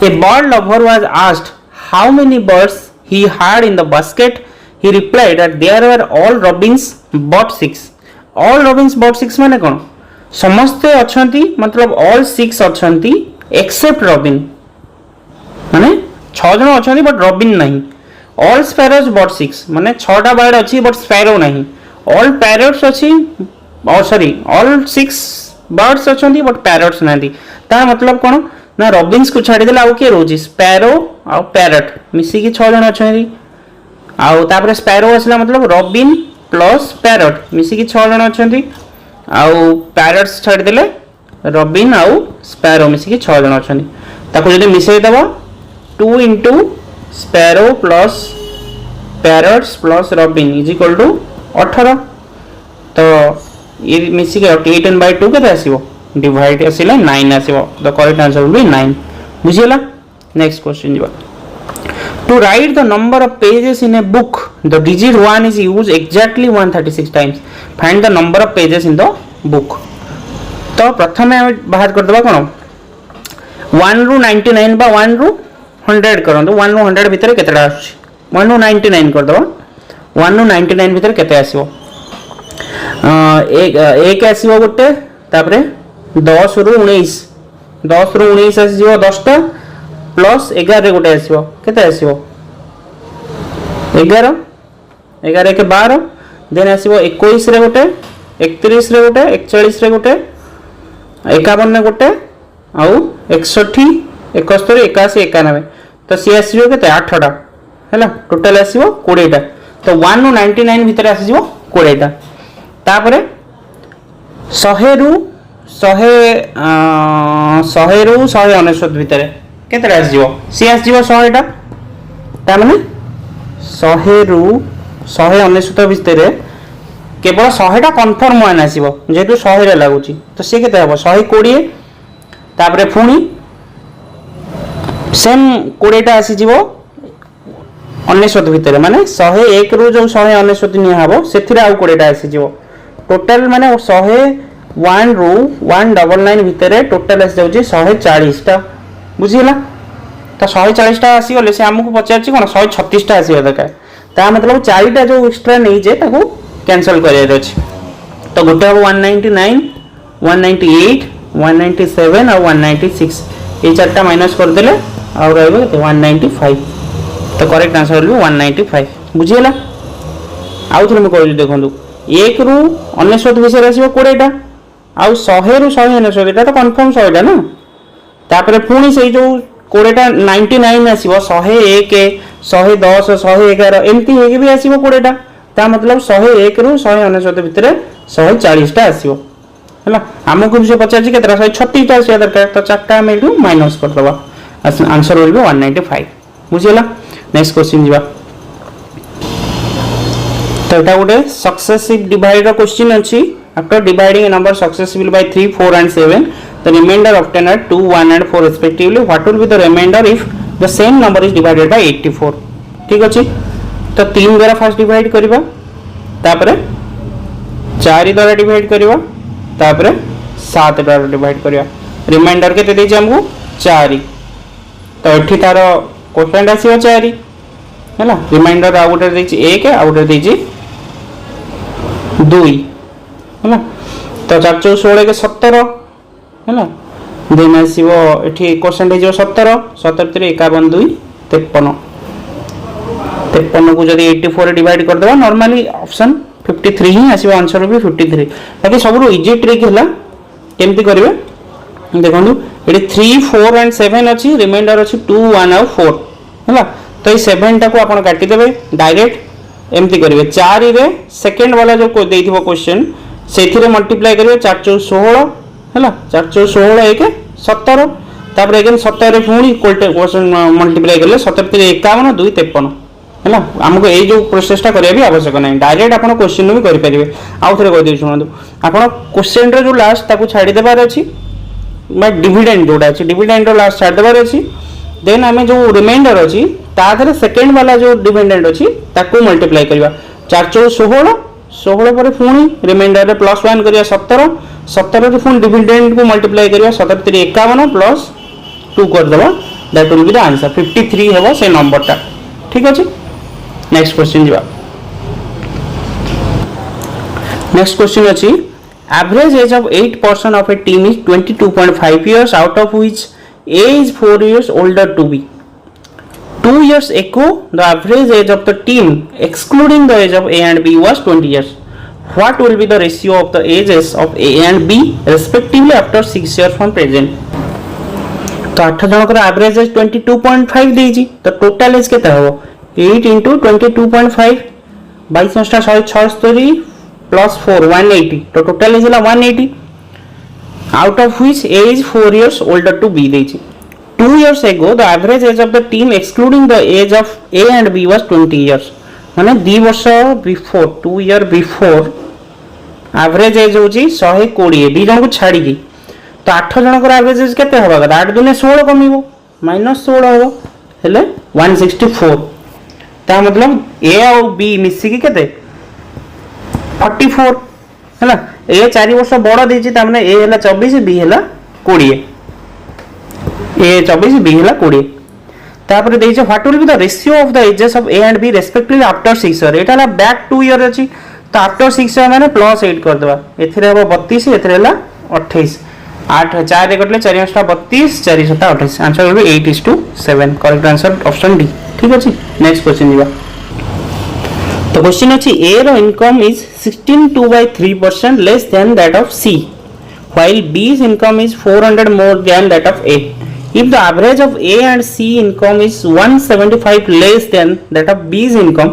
A bird lover was asked how many birds he had in the basket. He replied that there were all robins but 6. All robins but 6 माने कौन? समस्ते अच्छी मतलब all 6 अच्छी except robin माने 6 जन अच्छी but robin नहीं। all sparrows but 6 माने 6टा bird अच्छी but sparrow नहीं। all parrots अच्छी और सॉरी all 6 birds अच्छी but parrots नहीं। ता मतलब कौन ना रॉबिन्स को छाड़ी देला आउ के रोजी स्पैरो आउ पैरट मिसी की 6 जन अच्छी आउ तापर स्पैरो असला मतलब रॉबिन प्लस पैरट मिसी की 6 जन अच्छी आउ पैरट्स छाड़ी देले रॉबिन आउ स्पैरो मिसी की 6 जन अच्छी ताको जदि मिसई दबा 2 into sparrow plus parrots plus robin is equal to 18। तो ये मिसी के 18/2 केते आसीबो डिवाइड आसिला 9 आसीबो। The correct answer will be 9। बुझियला। नेक्स्ट क्वेश्चन जिबा। To write the number of pages in a book the digit 1 is used exactly 136 times. Find the number of pages in the book. तो प्रथमे हम बाहर कर दबा कोन 1 रु 99 बा 1 रु 100 करंतु 1 रु 100 भीतर केतेडा आछि 1 रु 99 कर दबा 1 रु 99 भीतर केते आसीबो एक आसीबो गोटे तापरे 10 रु 19 आसीबो 10टा प्लस 11 रे गोटे आसीबो केते आसीबो 11 11 के 12 देन आसीबो 21 रे गोटे 31 रे गोटे 41 रे गोटे 51 रे गोटे आउ 61 71 81 91 तो सी आसीबो केते 8टा हैला टोटल आसीबो 20टा। तो 1 रु 99 भीतर आसीबो 20टा। तापरे 100 रु 199 भीतर केते आसीबो सी आसीबो 100टा। ता माने 100 रु 199 भीतर केवल 100टा कंफर्म मान आसीबो जेतु 100 रे लागुची तो सी केते हबो 120। तापरे पुणी सेम 20टा आसी जीवो 99 भीतर माने 101 रु जो 199 नि हबो सेथिरा आउ 20टा आसी जीवो टोटल माने 101 रु 199 भीतर टोटल आसी जाउची 140 टा। बुझिला। तो 140 टा आसी गले से हमकु पचारची कोन 136 टा आसी दरकार ता मतलब 4टा जो एक्स्ट्रा नै जे ताको कैंसिल करिया अछि। तो गोटे हबो 199 198 197 और 196 ये 4टा माइनस कर देले आउ रहइबो 195 तो करेक्ट आंसर हो 195 बुझियला आउ थोड़े मैं कहूँ देखो 1 रु 99 विषय आसो 20टा आउ 100 रु 199 एटा तो कन्फर्म 100टा ना तापर पुणी से जो 20टा 99 आसो 101 110 111 एमती होगी भी आसो 20टा ता मतलब 101 रु 199 भितर 140टा आसो है आमको से पचार के 136टा आसा दरकार तो 4टा आम ये माइनस करदे आंसर हो 195 बुझीगला नेक्स्ट क्वेश्चन जीवा तो एटा गोटे सक्सेसिव डिवाइड रो क्वेश्चन अछि after dividing a number successively by 3 4 and 7 the remainder obtained are 2 1 and 4 respectively what will be the remainder if the same number is divided by 84 ठीक अछि तो 3 द्वारा first divide करबा तापरे 4 द्वारा डिवाइड करबा तापरे 7 द्वारा डिवाइड करबा रिमाइंडर केते देछि हमको 4 तो एठी तार कोफिशिएंट आसीबो 4 हैला रिमाइंडर आ गोटे देछि 1 आ गोटे देछि 2 हैला तो 4 4 16 के 17 हैला देन आसीबो एठी कोफिशिएंट हो 17 17 3 51 2 53 53 को जदी 84 डिवाइड कर देबा नॉर्मली ऑप्शन 53 ही आसीबो आंसर भी 53 बाकी सबरो इजी ट्रिक हैला केमती करिवे देखंतु एठी 3 4 एंड 7 अछि रिमाइंडर अछि 2 1 और 4 हैला तो ये 7 टा को आपण काटी देबे डायरेक्ट एमती करिवे 4 रे सेकंड वाला जो को देथिबो क्वेश्चन सेथिरे मल्टीप्लाई करिवे 4 4 16 हैला 4 4 16 1 17 तापर अगेन 17 रे पुणी इक्वल क्वेश्चन मल्टीप्लाई करले 17 3 51 2 53 हैला हमको ए जो प्रोसेस टा करिया भी आवश्यक नहीं डायरेक्ट आपण क्वेश्चन भी करि परिवे आउ थरे कहि दे सुनंदु आपण क्वेश्चन रे जो लास्ट ताकू छाडी देबार अछि मैं डिविडेंड जोड़ा अछि डिविडेंड रो लास्ट छाडी देबार अछि देन हमें जो रिमाइंडर अछि ताधरे सेकंड वाला जो डिविडेंड अछि ताकू मल्टीप्लाई करबा 4 4 16 16 पर पुणी रिमाइंडर रे प्लस 1 करिया 17 17 रे पुणी डिविडेंड को मल्टीप्लाई करिया 17 3 51 प्लस 2 कर देबा that will be the answer 53 हेबो से नंबर टा ठीक अछि नेक्स्ट क्वेश्चन जीवा नेक्स्ट क्वेश्चन अछि average age of 8% of a team is 22.5 years out of which A is 4 years older to B 2 years ago the average age of the team excluding the age of A and B was 20 years what will be the ratio of the ages of A and B respectively after 6 years from present तो 8 जनकर average age 22.5 देजी तो total as केते हो 8 into 22.5 22 टा 176 plus 4 180 तो total is 180 out of which A is 4 years older to B देछि 2 years ago the average age of the team excluding the age of A and B was 20 years माने 2 वर्ष before 2 year before average age होछि 120 दी जन को छाडी की तो 8 जनकर average age केते होबा 8 दुने 16 कमिबो -16 होबो हेले 164 ता मतलब A और B मिसी की केते 44 हैला ए 4 वर्ष बड़ देछि त माने ए हैला 24 बी हैला 20 ए 24 बी हैला 20 तापर देछि what will be the ratio of the ages of A and B respectively after 6 year एटा ला बैक 2 ईयर अछि त आफ्टर 6 ईयर माने +8 कर देबा एथिरे हबो 32 एथिरे हैला 28 8 4 रे कटले 4 8 32 4 7 28 answer will be 8:7 correct answer option D ठीक अछि नेक्स्ट क्वेश्चन जीवा तो क्वेश्चन अछि A रो income is 16.3% less than that of C while B's income is 400 more than that of A if the average of A and C income is 175 less than that of B's income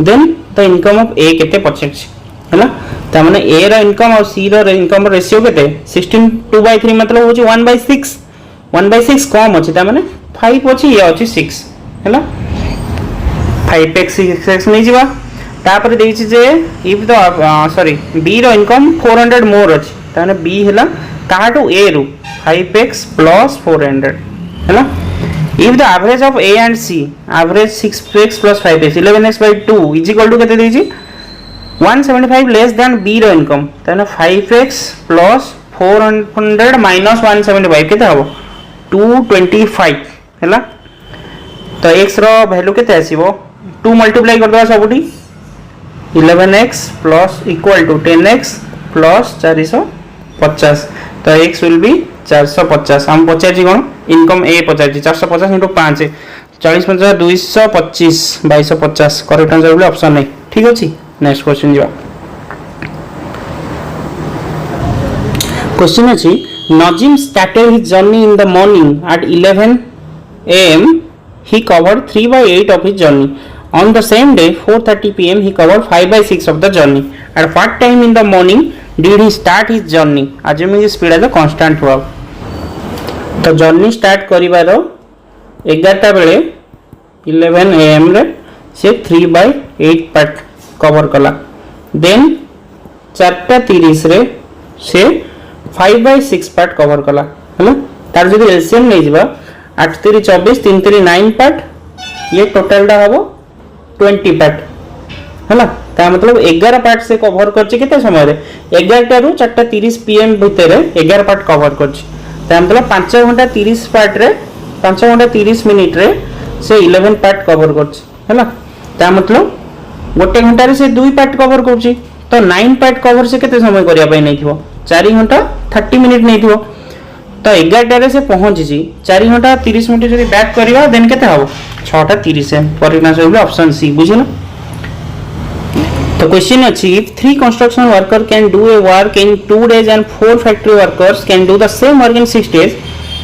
then the income of A केते percent हैला त माने A रो income और C रो income ratio केते 16:3 मतलब होची 1/6 1/6 कम अछि त माने 5 अछि या अछि 6 हैला 5x 6x नै जिवा तापर देछि जे इफ द सॉरी बी रो इनकम 400 मोर अछि ताने बी हैला काटू ए रो 5x + 400 हैला if the average of A and C average 6x + 5x 11x/2 is equal to केते देछि 175 लेस देन बी रो इनकम ताने 5x + 400 - 175 केते हबो 225 हैला तो x रो वैल्यू केते आसीबो 2 मल्टीप्लाई कर दवा सबुठी 11x plus equal to 10x plus 450 तो x will be 450 हम पचार जी कोन इनकम ए पचार 450 इंटू 5 40 50 225 2250 करेक्ट आंसर बोले ऑप्शन नहीं ठीक अछि। नेक्स्ट क्वेश्चन जीवा क्वेश्चन अछि Nazim started his journey in the morning at 11 am he covered 3/8 of his journey. On the same day 4:30 pm he covered 5/6 of the journey. At what time in the morning did he start his journey? Assuming his speed as a constant verb. तो journey start करिवार 11टा बेले 11 am रे से 3/8 part cover कला then 4:30 रे से 5/6 part cover कला हैला तार जदी एलसीएम नै जिबा 8 3 24 3 3 9 पार्ट ये टोटल टा हबो 20 पार्ट हैला ता मतलब 11 पार्ट से कवर करछि केते समय रे 11 टा रु 4:30 pm भितर 11 पार्ट कवर करछि ता मतलब 5 घंटा 30 पार्ट रे 5 घंटा 30 मिनिट रे से 11 पार्ट कवर करछि हैला ता मतलब गोटे घंटा रे से 2 पार्ट कवर करछि तो 9 पार्ट कवर से केते समय करिया पय नै थिबो 4 घंटा 30 मिनिट नै थिबो तो 11 से पहुंची 4 घंटा 30 मिनिट जदि बैक करबा देन केते हबो 6:30 करेक्ट आंसर होबो ऑप्शन सी बुझिलो। तो क्वेश्चन अछि if 3 construction worker can do a work in 2 days and 4 factory workers can do the same work in 6 days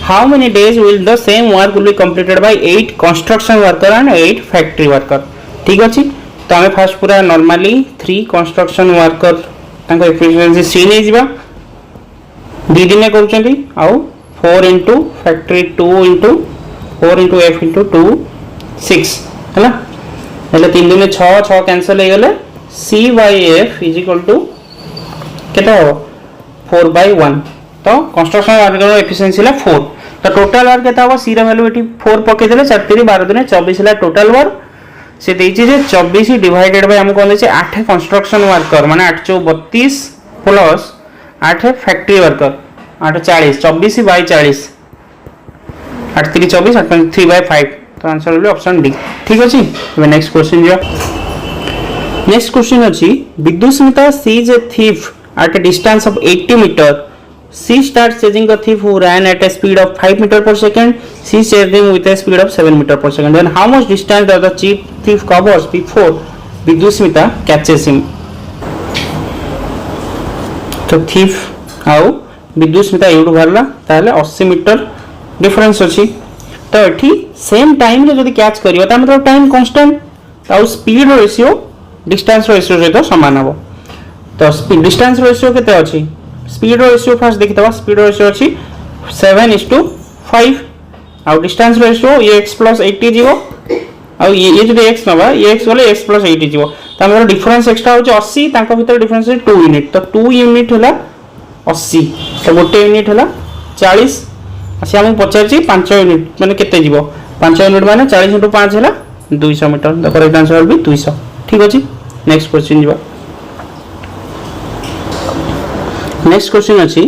how many days will the same work will be completed by 8 construction worker and 8 factory worker ठीक अछि। तो हमें first पूरा normally 3 construction worker तांको efficiency सी नै जिबा दी दिन करूचंती आउ 4 into factory 2 into 4 into f into 2 6 हैला हेले 3 दिन 6 6 कैंसिल हे गेले c by f is equal to केता हो 4/1 तो कंस्ट्रक्शन वर्कर एफिशिएंसी ला 4 तो टोटल वर्क केता हो c रा वैल्यू एटी 4 पके देले 4 3 12 दिन 24 ला टोटल वर्क से देछि जे 24 डिवाइडेड बाय हम कोन देछि 8 कंस्ट्रक्शन वर्कर माने 8 32 प्लस 8 फैक्ट्री वर्कर 8 40 24 बाय 40 8 3 24 8 3/5 तो आंसर होले ऑप्शन डी ठीक अछि। अब नेक्स्ट क्वेश्चन जो नेक्स्ट क्वेश्चन अछि विदुस्मिता sees a thief at a distance of 80 meter. She starts chasing the thief who ran at a speed of 5 meter per second. She chased him with a speed of 7 meter per second. Then how much distance does the thief covers before Vidusmita catches him? तो thief आउ विदुस्मिता edu भरला ताले 80 metre difference अछि तो एठी same time रे जदी catch करियो ता मतलब टाइम कांस्टेंट आउ स्पीड रेशियो डिस्टेंस रेशियो सहित समान हबो तो स्पीड डिस्टेंस रेशियो केते अछि स्पीड रेशियो फर्स्ट देखितबा स्पीड रेशियो अछि 7:5 आउ डिस्टेंस रेशियो ये x + 80 जीवो आउ ये जदी x नबा ये x बोले x + 80 जीवो ता मतलब डिफरेंस एक्स्ट्रा होछि 80 तांको भीतर डिफरेंस 2 यूनिट तो 2 यूनिट होला 80 तो गोटे यूनिट होला 40 asi हम पचारछि 5 यूनिट माने केते जीवो 5 यूनिट माने 40 * 5 होला 200 metre the correct answer will be 200 ठीक अछि। नेक्स्ट क्वेश्चन जीवा नेक्स्ट क्वेश्चन अछि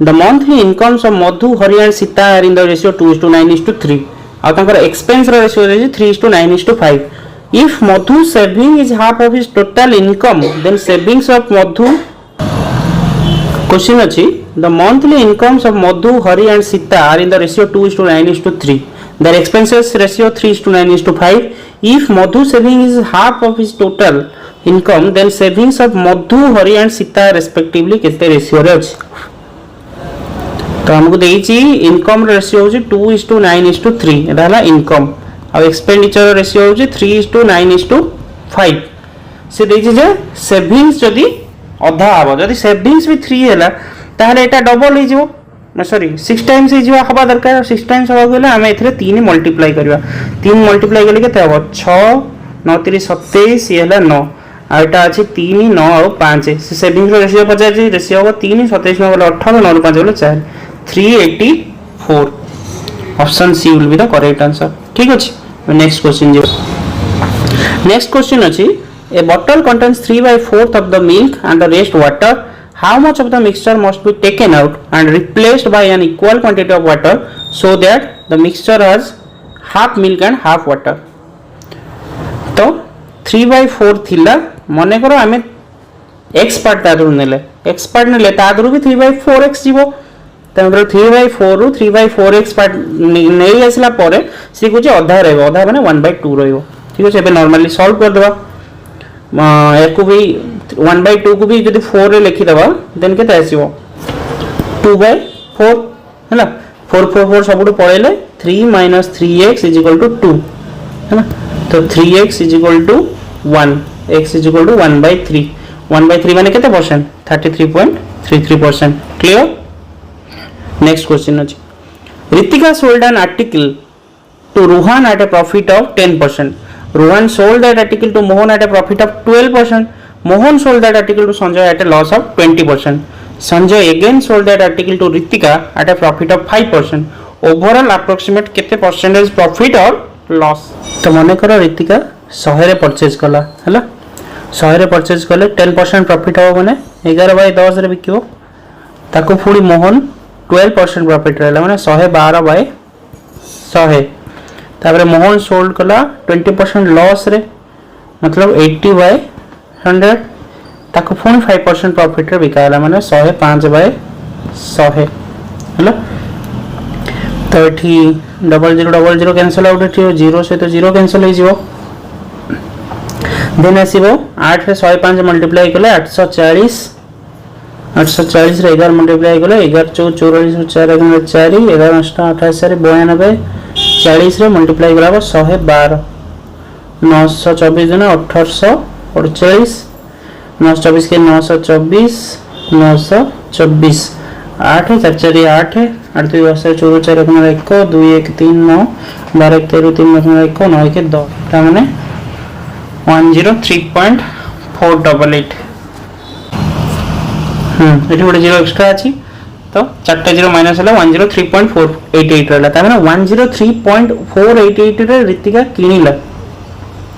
the monthly incomes of Madhu Hari and Sita are in the ratio 2:9:3 आ तांकर एक्सपेंस रेशियो अछि 3:9:5 if Madhu saving is half of his total income then savings of Madhu question अछि the monthly incomes of Madhu Hari and Sita are in the ratio 2:9:3 their expenses ratio 3:9:5 if madhu saving is half of his total income then savings of madhu hari and sita respectively kete ratio re अछि तो हमको देछि income ratio होछि 2:9:3 एटा हला income आ expenditure ratio होछि 3:9:5 से देछि जे savings जदी अधा आबो जदी सेविंग्स भी 3 हैला ताहले एटा डबल हे जिवो सॉरी 6 टाइम्स हे जिवो हबा दरकार 6 टाइम्स हबा गेले हम एथरे 3 मल्टीप्लाई करबा 3 मल्टीप्लाई गेले केते हबो 6 9 3 27 ये हला 9 आ एटा अछि 3 9 और 5 से सेविंग्स रेशियो 50 रेशियो हबो 3 27 में बोले 18 9 5 बोले 4 384 option C will be the correct answer ठीक अछि। नेक्स्ट क्वेश्चन जी नेक्स्ट क्वेश्चन अछि a bottle contains 3/4 of the milk and the rest water how much of the mixture must be taken out and replaced by an equal quantity of water so that the mixture has half milk and half water तो 3/4 थिला मने करो हमें x part तादरु नेले x part नेले तादरु भी 3/4x जीवो मतलब 3/4 रु 3/4x पार्ट नहीं आसला पर सी कुछ अधा रही अधा माने 1/2 रही ठीक अच्छे। नॉर्मली सॉल्व कर देबा याकू भी 1/2 को भी जब 4 रे लिखिदेबा देन केते आसीबो 2/4 है 4 4 4 सब पड़े 3 - 3x = 2 है तो 3x = 1 x = 1/3 1/3 माने केते परसेंट 33.33%। क्लियर। नेक्स्ट क्वेश्चन अछि Ritika sold an article to Rohan at a profit of 10%. Rohan sold that article to Mohan at a profit of 12%. Mohan sold that article to Sanjay at a loss of 20%. Sanjay again sold that article to Ritika at a profit of 5%. Overall approximate केते percentage profit or loss? तो मने करो रितिका 100 रे purchase कला हैला 100 रे purchase कले 10% profit हो माने 11/10 रे बिकियो ताको पुणी मोहन 12% प्रॉफिट रहला माने 112/100 तापर मोहन सोल्ड कला 20% लॉस रे मतलब 80/100 ताको पुणी 5% प्रॉफिट रे बिकाला माने 105/100 हैला तो एठी 0000 कैंसिल आउट एठी 0 से तो 0 कैंसिल हो जिवो देन आसीबो 8 रे 105 मल्टीप्लाई कले 840 840 रे 11 मल्टीप्लाई कले 11 44 4 4 11 28 रे 92 40 रे मल्टीप्लाई कला 112 924 दिन 1848 924 के 924 924 8 4 4 8 8 2 4 4 1 2 1 3 9 12 1 3 3 1 9 के 2 ता माने 103.488 एठी गोटे 0 एक्स्ट्रा अछि तो चारटा 0 माइनस हला 103.488 रहला ता माने 103.488 रे रितिका किनिला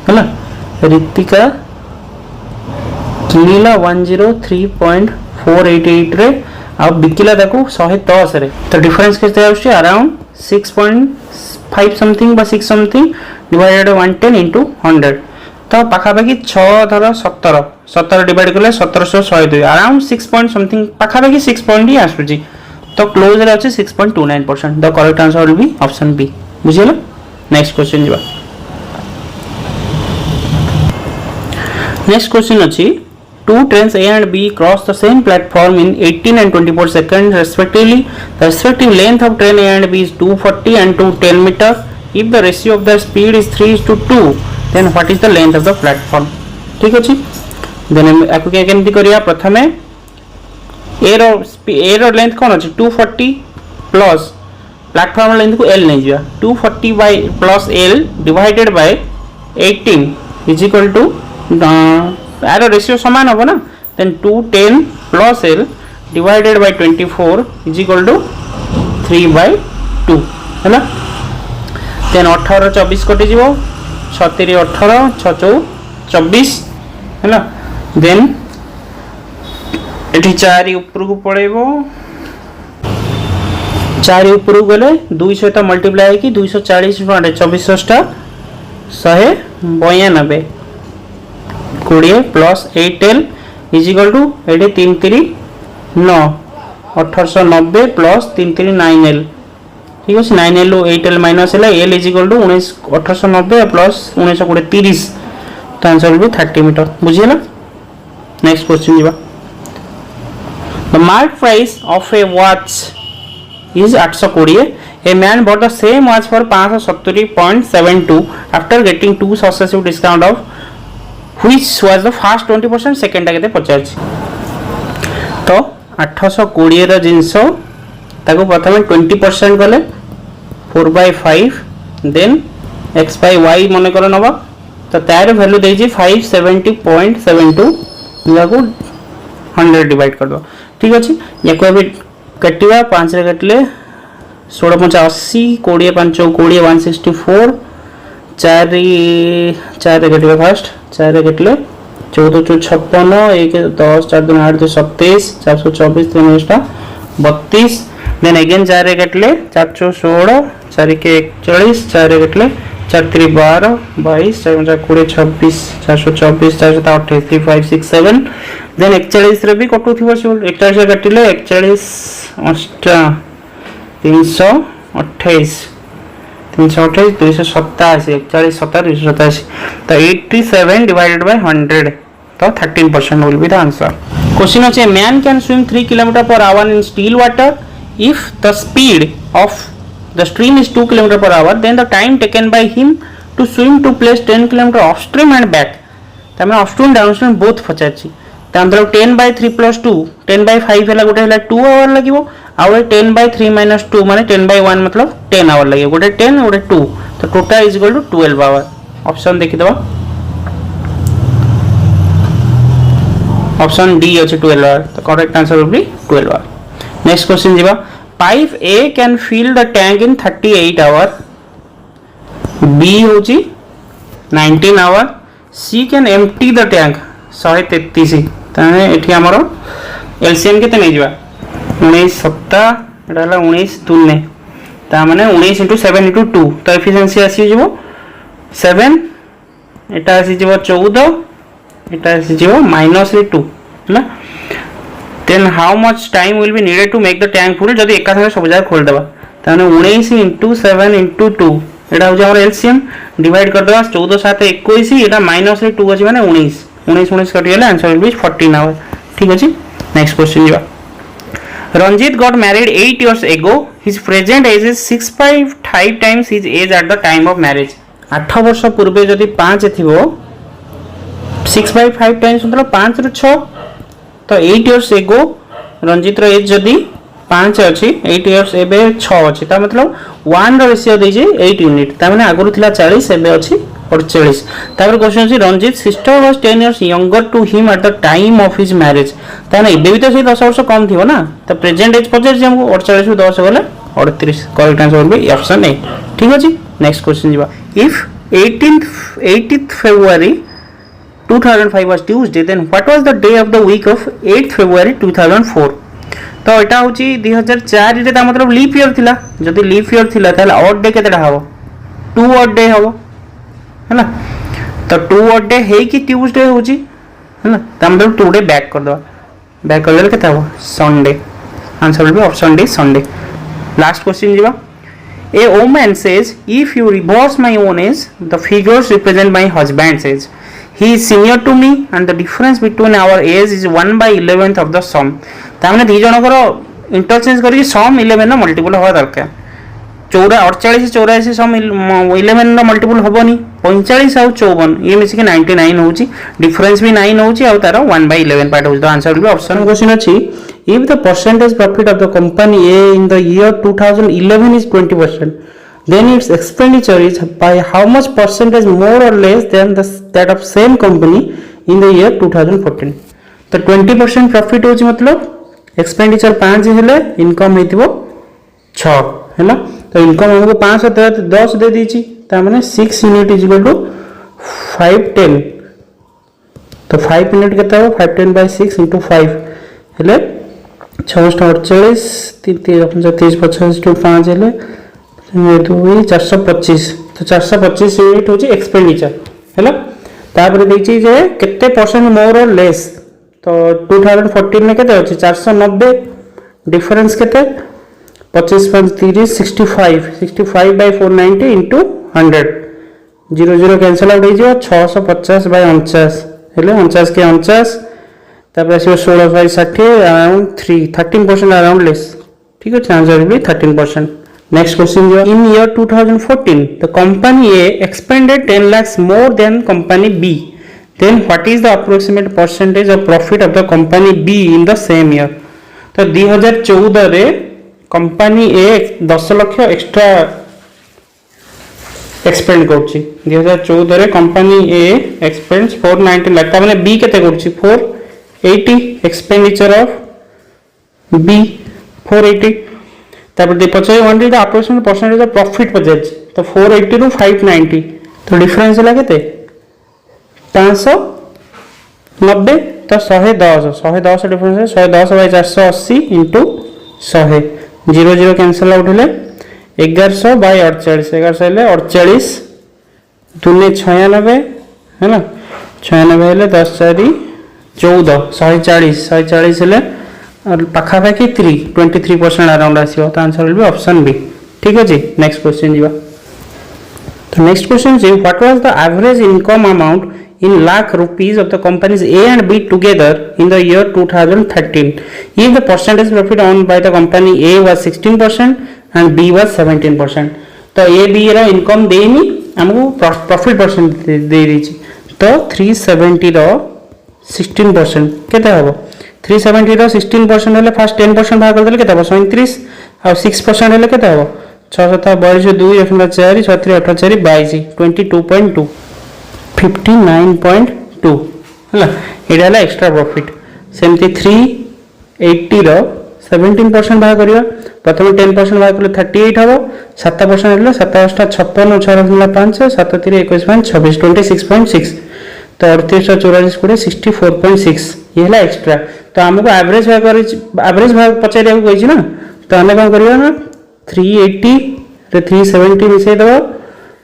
हला रितिका किनिला 103.488 रे आ बिकिला ताको 110 रे तो डिफरेंस केते आउछि अराउंड 6.5 समथिंग बा 6 समथिंग डिवाइडेड 110 into 100 तो पाखापाखि 6 धर 17 डिवाइड कले 1702 अराउंड 6 पॉइंट समथिंग पाखापाखि 6 पॉइंट ही आसुची तो क्लोज रे अछि 6.29%। The correct answer will be option B बुझियला। नेक्स्ट क्वेश्चन जिबा नेक्स्ट क्वेश्चन अछि two trains A and B cross the same platform in 18 and 24 seconds respectively. The respective length of train A and B is 240 and 210 meter. If the ratio of the speed is 3:2 then what is the length of the platform? ठीक अछि then आकु के केमति करिया प्रथमे A row length कोन अछि 240 plus platform length को L नै जिया 240 by plus L divided by 18 is equal to यार ratio समान होगा ना then 210 plus L divided by 24 is equal to 3/2 है ना देन 18 24 कटि जीवो 36 18 6 24 है ना देन एठी 4 ऊपर को पड़ेबो 4 ऊपर को गले 200 तो मल्टीप्लाई की 240 24 टा 192 20 plus 8L is equal to 3 3 9 1890 plus 3 3 9L ठीक है 9L 8L माइनस है L is equal to 1890 plus 1920 30 तो आंसर विल बी 30 मीटर बुझिए ना। नेक्स्ट क्वेश्चन जीवा the mark price of A watch is 820 a man bought the same watch for 570.72 after getting 2 successive discount of which was the first 20% second केते पचार तो 820 रो जिंसो ताको प्रथमे 20% गले 4/5 then x by y मने कर नबा तो तार वैल्यू देजी 570.72 याको 100 डिवाइड कर दो ठीक अछि याको अभी कटिवा 5 रे कटले 16 5 80 20 5 20 164 4 रे कटिवा फर्स्ट 4 रे कटले 14 56 1 10 4 2 8 2 27 424 3 32 देन अगेन 4 रे कटले 416 4 के 41 4 रे कटले 4 3 12 22 4 20 26 424 428 3 5 6 7 देन 41 रे भी कटु थिबो 41 रे कटिले 41 8 328 328 287 41 17 287 तो 87 divided by 100 तो 13% will be the answer. Question is a man can swim 3 km per hour in still water if the speed of the stream is 2 km per hour then the time taken by him to swim to place 10 km upstream and back तमें upstream downstream both पचाची मतलब 10 by 3 plus 2 10 by 5 है गोटे है 2 our लगे आउ 10 by 3 minus 2 माने 10 by 1 मतलब 10 our लगे गोटे 10 गोटे 2 तो total is equal to 12 hour option देखि दबा ऑप्शन डी अछि 12 आवर तो correct answer will be 12 hour. Next question जीवा pipe A can fill the tank in 38 hour B होची 19 hour C can empty the tank 133 ताने एठी हमरो LCM केते नै जीवा 19 सप्ताह एटा हला 19 2 ता माने 19 * 7 * 2 तो एफिशिएंसी आसी जीवो 7 एटा आसी जीवो 14 एटा आसी जीवो -2 ना then how much time will be needed to make the tank full जदी एका संगे सब जगह खोल देबा ताने 19 * 7 * 2 एटा हो जा हमर एलसीएम डिवाइड कर देबा 14 7 21 एटा -2 अछि माने 19 19 कट गेले आंसर विल बी 14 आवर. ठीक अछि. नेक्स्ट क्वेश्चन जीवा Ranjit got married 8 years ago. His present age is 6.5 times his age at the time of marriage. 8 वर्ष पूर्वे जदि 5 थिबो 6/5 टाइम्स मतलब 5 रु 6 तो 8 years ago रंजित रो एज जदि 5 अछि 8 years एबे 6 अछि ता मतलब 1 रो रेशियो दै जे 8 यूनिट ता माने आगरु थिला 40 एबे अछि 48. तापर क्वेश्चन अछि Ranjit sister was 10 years younger to him at the time of his marriage ताने एबे भी तो से 10 वर्ष कम थिबो ना तो प्रेजेंट एज पचार जे हमको 48 रु 10 गले 38 correct answer will be option A. ठीक अछि. नेक्स्ट क्वेश्चन जीवा if 18th February 2005 was Tuesday then what was the day of the week of 8th February 2004 तो एटा होची 2004 रे ता मतलब लीप ईयर थिला जदी लीप ईयर थिला ताले ऑड डे केतेटा हबो 2 ऑड डे हबो है ना तो 2 ऑड डे हे कि ट्यूसडे होची है ना ता मतलब 2 डे बैक कर दो बैक कर ले केता हबो Sunday answer will be option D Sunday. Last question जीवा A woman says if you reverse my own age the figures represent my husband's age. He is senior to me and the difference between our age is 1/11th of the sum. तामने दी जनकर interchange करी sum 11 ना multiple होवा दरकार 48 84 सम 11 ना multiple होबनी 45 और 54 ये मिसी के 99 होची डिफरेंस भी 9 होची और तारो 1/11 पार्ट होची तो answer will be option. Question अछि if the percentage profit of the company A in the year 2011 is 20% then its expenditure is by how much percentage more or less than that of same company in the year 2014 तो 20% profit होची मतलब expenditure 5 हेले income हेतिबो 6 हैला तो income हमको 5 10 दे दीची ता माने 6 unit is equal to 510 तो 5 यूनिट केता हो 510 by 6 into 5 हेले 648 30 50 to 5 हेले 425 तो 425 यूनिट होची एक्सपेंडिचर हैला तापर देखि जे केते परसेंट मोर और लेस तो 2014 में केते अछि 490 डिफरेंस केते 25 30 65 by 490 into 100 00 कैंसिल आउट हो जियो 650 by 49 हेले 49 के 49 तापर आसी 16 by 60 अराउंड 13% अराउंड लेस. ठीक है answer will B 13%. Next question in year 2014 the company A expended 10 lakhs more than company B then what is the approximate percentage of profit of the company B in the same year तो 2014 रे company A 10 lakh extra expand करछि 2014 रे company A expends 490 lakh ता माने B केते करछि 480 expenditure of B 480 तापर दे पछय वन the approximate percentage of profit पछय तो 480 टू 590 तो डिफरेंस है केते 590 तो 110 डिफरेंस है 110 by 480 into 100 00 कैंसिल आउट हेले 1100 by 48 1100 हेले 48 दुने 96 है ना 96 हेले 10 4 14 140 हेले पाखापाखि 23% अराउंड आसो तो answer will be option B ठीक अच्छे नेक्स्ट क्वेश्चन जीवा तो next question is what was the average income amount in lakh rupees of the companies A and B together in the year 2013 if the percentage profit owned by the company A was 16% and B was 17% तो A B row income देनी हमको profit percent दे देछि तो 370 रो 16% केते हबो 370 रो 16% हेले first 10% भाग कर देले केते हबो 37 और 6% हेले केते हबो 6 7 22 2 1 4 6 3 8 4 22 22.2 59.2 हला एडा हला एक्स्ट्रा प्रॉफिट सेमती 380 रो 17% भाग करिया प्रथम 10% भाग करले 38 हबो 7% हेले 27 56 6 रखला 5 7 3 21.26 26.6 तो 38 44 कोड़े 64.6 ये हला एक्स्ट्रा तो हमको एवरेज भाग पचारिया को कहिछि ना तो हमें कोन करिया ना 380 रे 370 मिसे दबो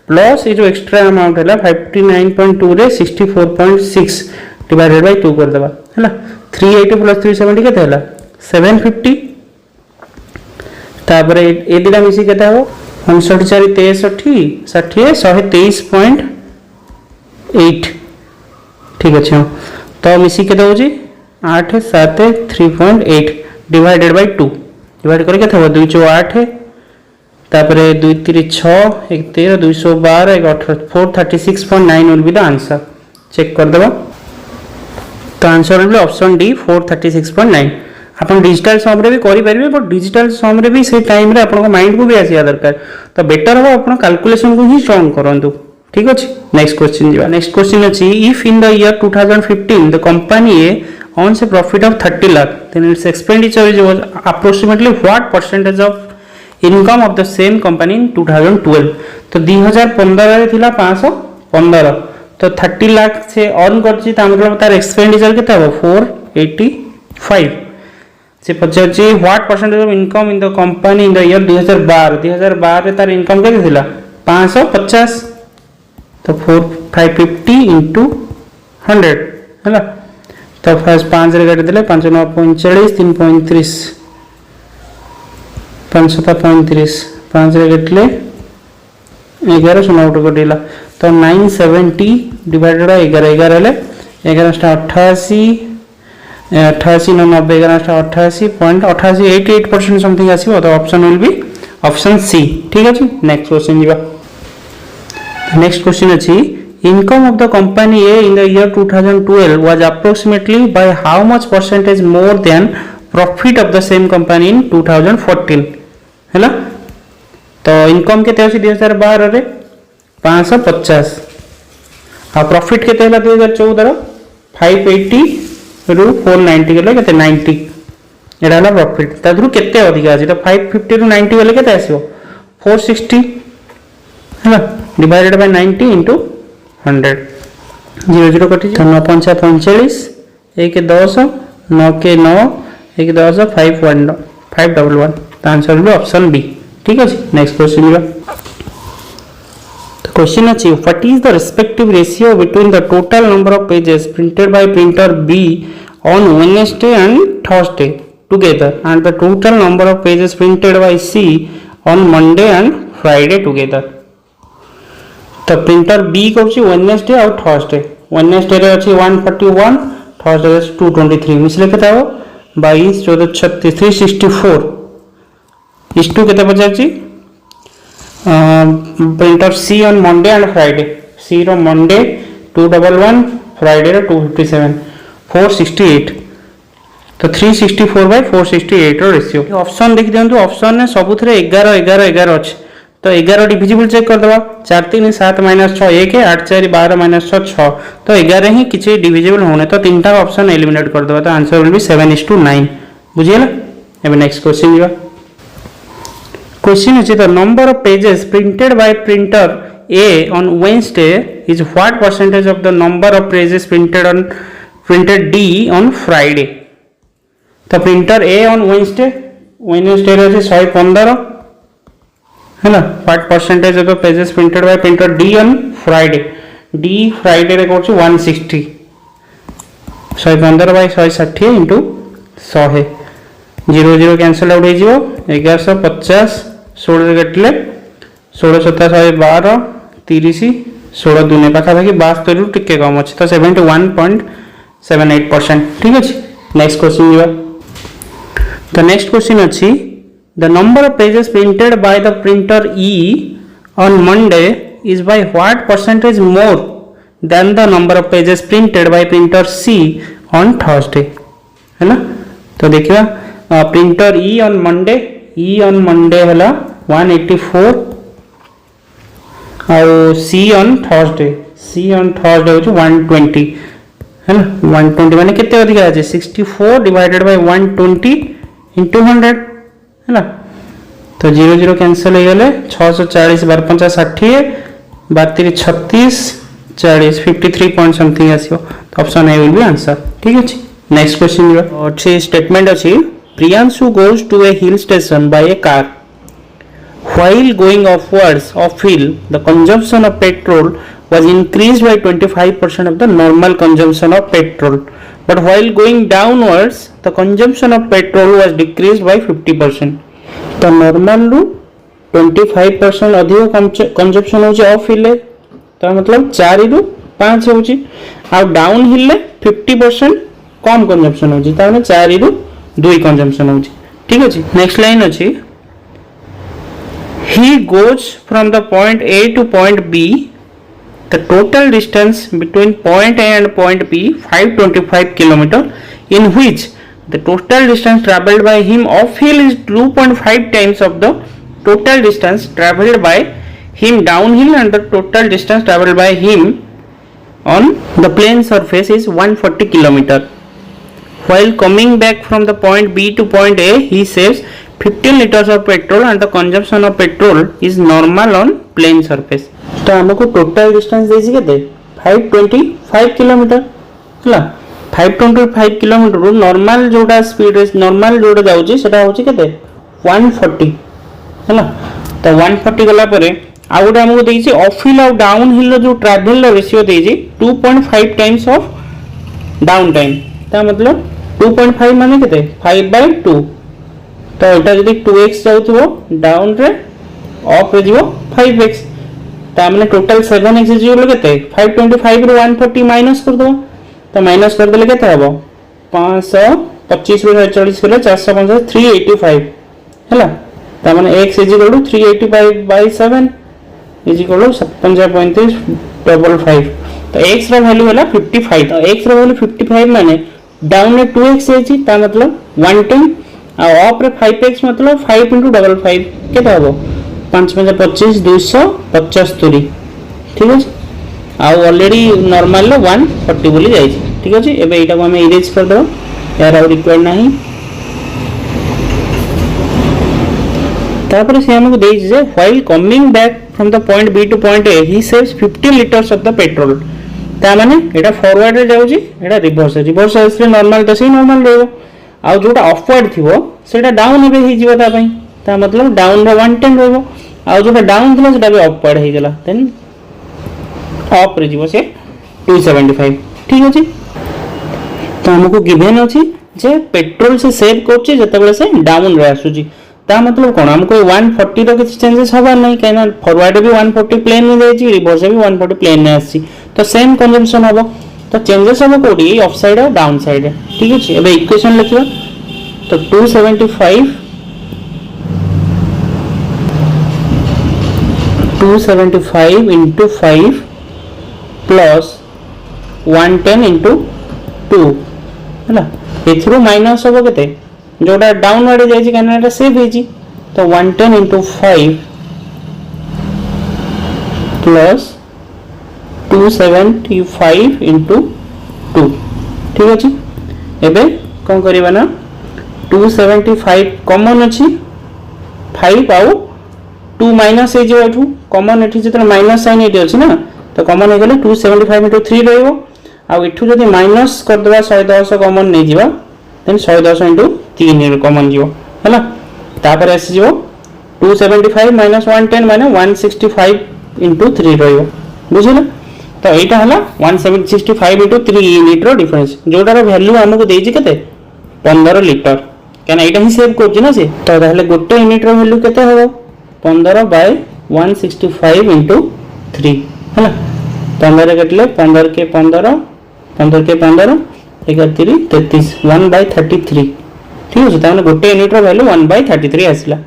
प्लस ये जो एक्स्ट्रा अमाउंट है 59.2 रे 64.6 डिवाइडेड बाय 2 कर देबा हैला 380 प्लस 370 केते हैला 750 तापर ए दिला मिसी केते हो 59 4 63 60 123.8 ठीक अछि तो मिसी केते होजी 8 7 3.8 डिवाइडेड बाय 2 डिवाइड करे केते हो 2 4 8 तापर 2 3 6 1 13 212 1 18 436.9 will be the answer check कर देबा तो answer will be option D 436.9 अपन डिजिटल सम रे भी करि परिबे बट डिजिटल सम रे भी से टाइम रे अपन माइंड को भी आसिया दरकार तो बेटर हो अपन कैलकुलेशन को ही स्ट्रांग करंतु ठीक अछि नेक्स्ट क्वेश्चन जीवा नेक्स्ट क्वेश्चन अछि if in the year 2015 the company A owns a profit of 30 lakh then its expenditure is approximately what percentage of income of the same company in 2012 तो 2015 रे थिला 515 तो 30 लाख से अर्न करछि त मतलब तार एक्सपेंडिचर केते हो 485 से पचाची what percentage of income in the company in the year 2012 रे तार इनकम केते थिला 550 तो 4550 into 100 हैला तो फर्स्ट 5 रे काट देले 5 9 45 3.35 535 5 रे काटले 11 सुना उठ कटिला तो 970 डिवाइडेड बाय 11 11 ले 11 88 88 90 11 88.88 88% समथिंग आसीबो तो option will be option C ठीक अछि नेक्स्ट क्वेश्चन जीवा नेक्स्ट क्वेश्चन अछि income of the company A in the year 2012 was approximately by how much percentage more than profit of the same company in 2014 हैला तो income केते अछि 2012 रे 550 आ profit केते हैला 2014 रो 580 रु 490 गेले केते 90 एडा हैला प्रॉफिट तादरु केते अधिक अछि तो 550 रु 90 गेले केते आसीबो 460 हैला डिवाइडेड बाय 90 into 100 0 0 कटि 9 5 45 1 10 9 के 9 1 10 5 1 511 the answer will be option B ठीक अछि नेक्स्ट क्वेश्चन लिया तो क्वेश्चन अछि what is the respective ratio between the total number of pages printed by printer B on Wednesday and Thursday together and the total number of pages printed by C on Monday and Friday together तो printer B करछि Wednesday और Thursday Wednesday रे अछि 141 Thursday रे 223 मिसले केता हो 22 14 36 364 is to केते पचाछि printer C on Monday and Friday C रो मंडे 211 फ्राइडे रे 257 468 तो 364 बाय 468 रो रेशियो ऑप्शन देख दियंतु ऑप्शन ने सबुथरे 11 11 11 अछि तो 11 डिविजिबल चेक कर दबा 4 3 7 -6 1 8 4 12 -6 6 तो 11 ही किछि डिविजिबल होने तो तीनटा ऑप्शन एलिमिनेट कर दबा तो आंसर विल बी 7:9 बुझियला एबे नेक्स्ट क्वेश्चन लिया question is the number of pages printed by printer A on Wednesday is what percentage of the number of pages printed D on Friday तो printer A on Wednesday रे 115 है ना what percentage of the pages printed by printer D on Friday D Friday रे करछु 160 115 by 160 into 100 zero zero cancel out हो 1150 16 काटिले 16 7 12 30 16 दूने पाखापाखि 72 टिके कम अच्छे तो 71.78%। ठीक अच्छे नेक्स्ट क्वेश्चन जीवा तो नेक्स्ट क्वेश्चन अच्छी the number of pages printed by the printer E on Monday is by what percentage more than the number of pages printed by printer C on Thursday है ना। तो देखिए printer E on Monday है 184 और सी on Thursday हूँ 120 है ना। 120 माने केते अधिक আছে 64 डिवाइडेड बाय 120 into 100 है ना। तो 0 0 कैंसिल हो गले 640 12 50 60 32 36 40 53 पॉइंट समथिंग आसीबो तो option A will be answer. ठीक अछि नेक्स्ट क्वेश्चन अच्छे स्टेटमेंट अछि Priyanshu goes to a hill station by a car while going upwards uphill the consumption of petrol was increased by 25% of the normal consumption of petrol but while going downwards the consumption of petrol was decreased by 50%। तो normal रु 25% अधिक consumption होची of हिल तो मतलब 4 रु 5 होची आ down hill 50% कम consumption होची त माने 4 रु 2 कंजप्शन होची। ठीक अछि नेक्स्ट लाइन अछि he goes from the point A to point B the total distance between point A and point B 525 km in which the total distance traveled by him uphill is 2.5 times of the total distance traveled by him downhill and the total distance traveled by him on the plane surface is 140 km। While coming back from the point B to point A he saves 15 liters of petrol and the consumption of petrol is normal on plane surface। तो हमको total distance देछि केते 525 kilometre हला 525 kilometre normal जोटा speed normal जोटा जाउची सेटा होची केते 140 हला। तो 140 गला परे आ गोटे हमको देछि ऑफ हिल और डाउन हिल जो ट्रैवल रेशियो देछि 2.5 टाइम्स ऑफ डाउन टाइम ता मतलब 2.5 माने केते 5/2 तो एटा जदी 2x जाउथबो डाउन रे अप रे जीवो 5x ता माने टोटल 7x जीवो केते 525 रो 140 माइनस कर दो तो माइनस कर देले केते हबो 525 रो 40 करे 450 385 हैला ता माने x = 385/7 = 55.35 तो x रो वैल्यू होला 55 तो x रो वैल्यू 55 माने डाउन रे 2x आछि ता मतलब 110 आ अप रे 5x मतलब 5 * 55 केते हबो 5 5 25 275। ठीक अछि आ ऑलरेडी नॉर्मल लो 140 बोली जाई छी। ठीक अछि एबे एटा को हम इरेज कर दो यार और रिक्वायर्ड नाही तापर से हमको देई जे while coming back from the point B to point A he saves 50 litres of the petrol ता माने एटा फॉरवर्ड रे जाउ छी एटा रिवर्स से नॉर्मल तो से नॉर्मल रहबो आ जोटा अपवर्ड थिवो सेटा डाउन हे ही जीवो ता पई ता मतलब डाउन रो 110 रहबो आ जोटा डाउन थिला सेटा भी अपवर्ड हे गेला देन अप रे जीवो से 275। ठीक अछि तो हमको गिवन अछि जे पेट्रोल से सेव करछि जते बेले से डाउन रे आसुची ता मतलब कोन हमको 140 रो किछ चेंजेस हबा नै कैना फॉरवर्ड भी 140 प्लेन में जाई छी रिवर्स भी 140 प्लेन में आसी तो सेम कंजम्पशन हबो तो चेंजेस हम कोडी ऑफ साइड और डाउन साइड। ठीक अछि एबे इक्वेशन लिखिबा तो 275 into 5 plus 110 into 2 हैला एथरो माइनस हो केते जोटा डाउन वाडे जाई छी कनेटा सेव हे छी तो 110 into 5 plus 275 into 2। ठीक अछि एबे कोन करबा ना 275 कॉमन अछि 5 आउ 2 माइनस हे जो एठू कॉमन एठी जतरा माइनस साइन एठी अछि ना तो कॉमन हे गेले 275 into 3 रहइबो आ एठू जदी माइनस कर देबा 110 कॉमन नै जीवा देन 110 into 3 कॉमन जीवो हैला तापर आसी जीवो 275 minus 110 माने 165 into 3 रहइबो बुझिला तो एटा हला 165 into 3 यूनिट रो डिफरेंस जोटार वैल्यू हमको देछि केते 15 लीटर क्या ना ये सेव कर से तो ताहले गोटे यूनिट रो वैल्यू केते हो 15 बाय 165 इंटू 3 है ना 15 कटले 15 के 15 15 के 15 31 33 1 बाय 33 ठीक है ताने गोटे यूनिट रो वैल्यू 1 बाय 33 आसला।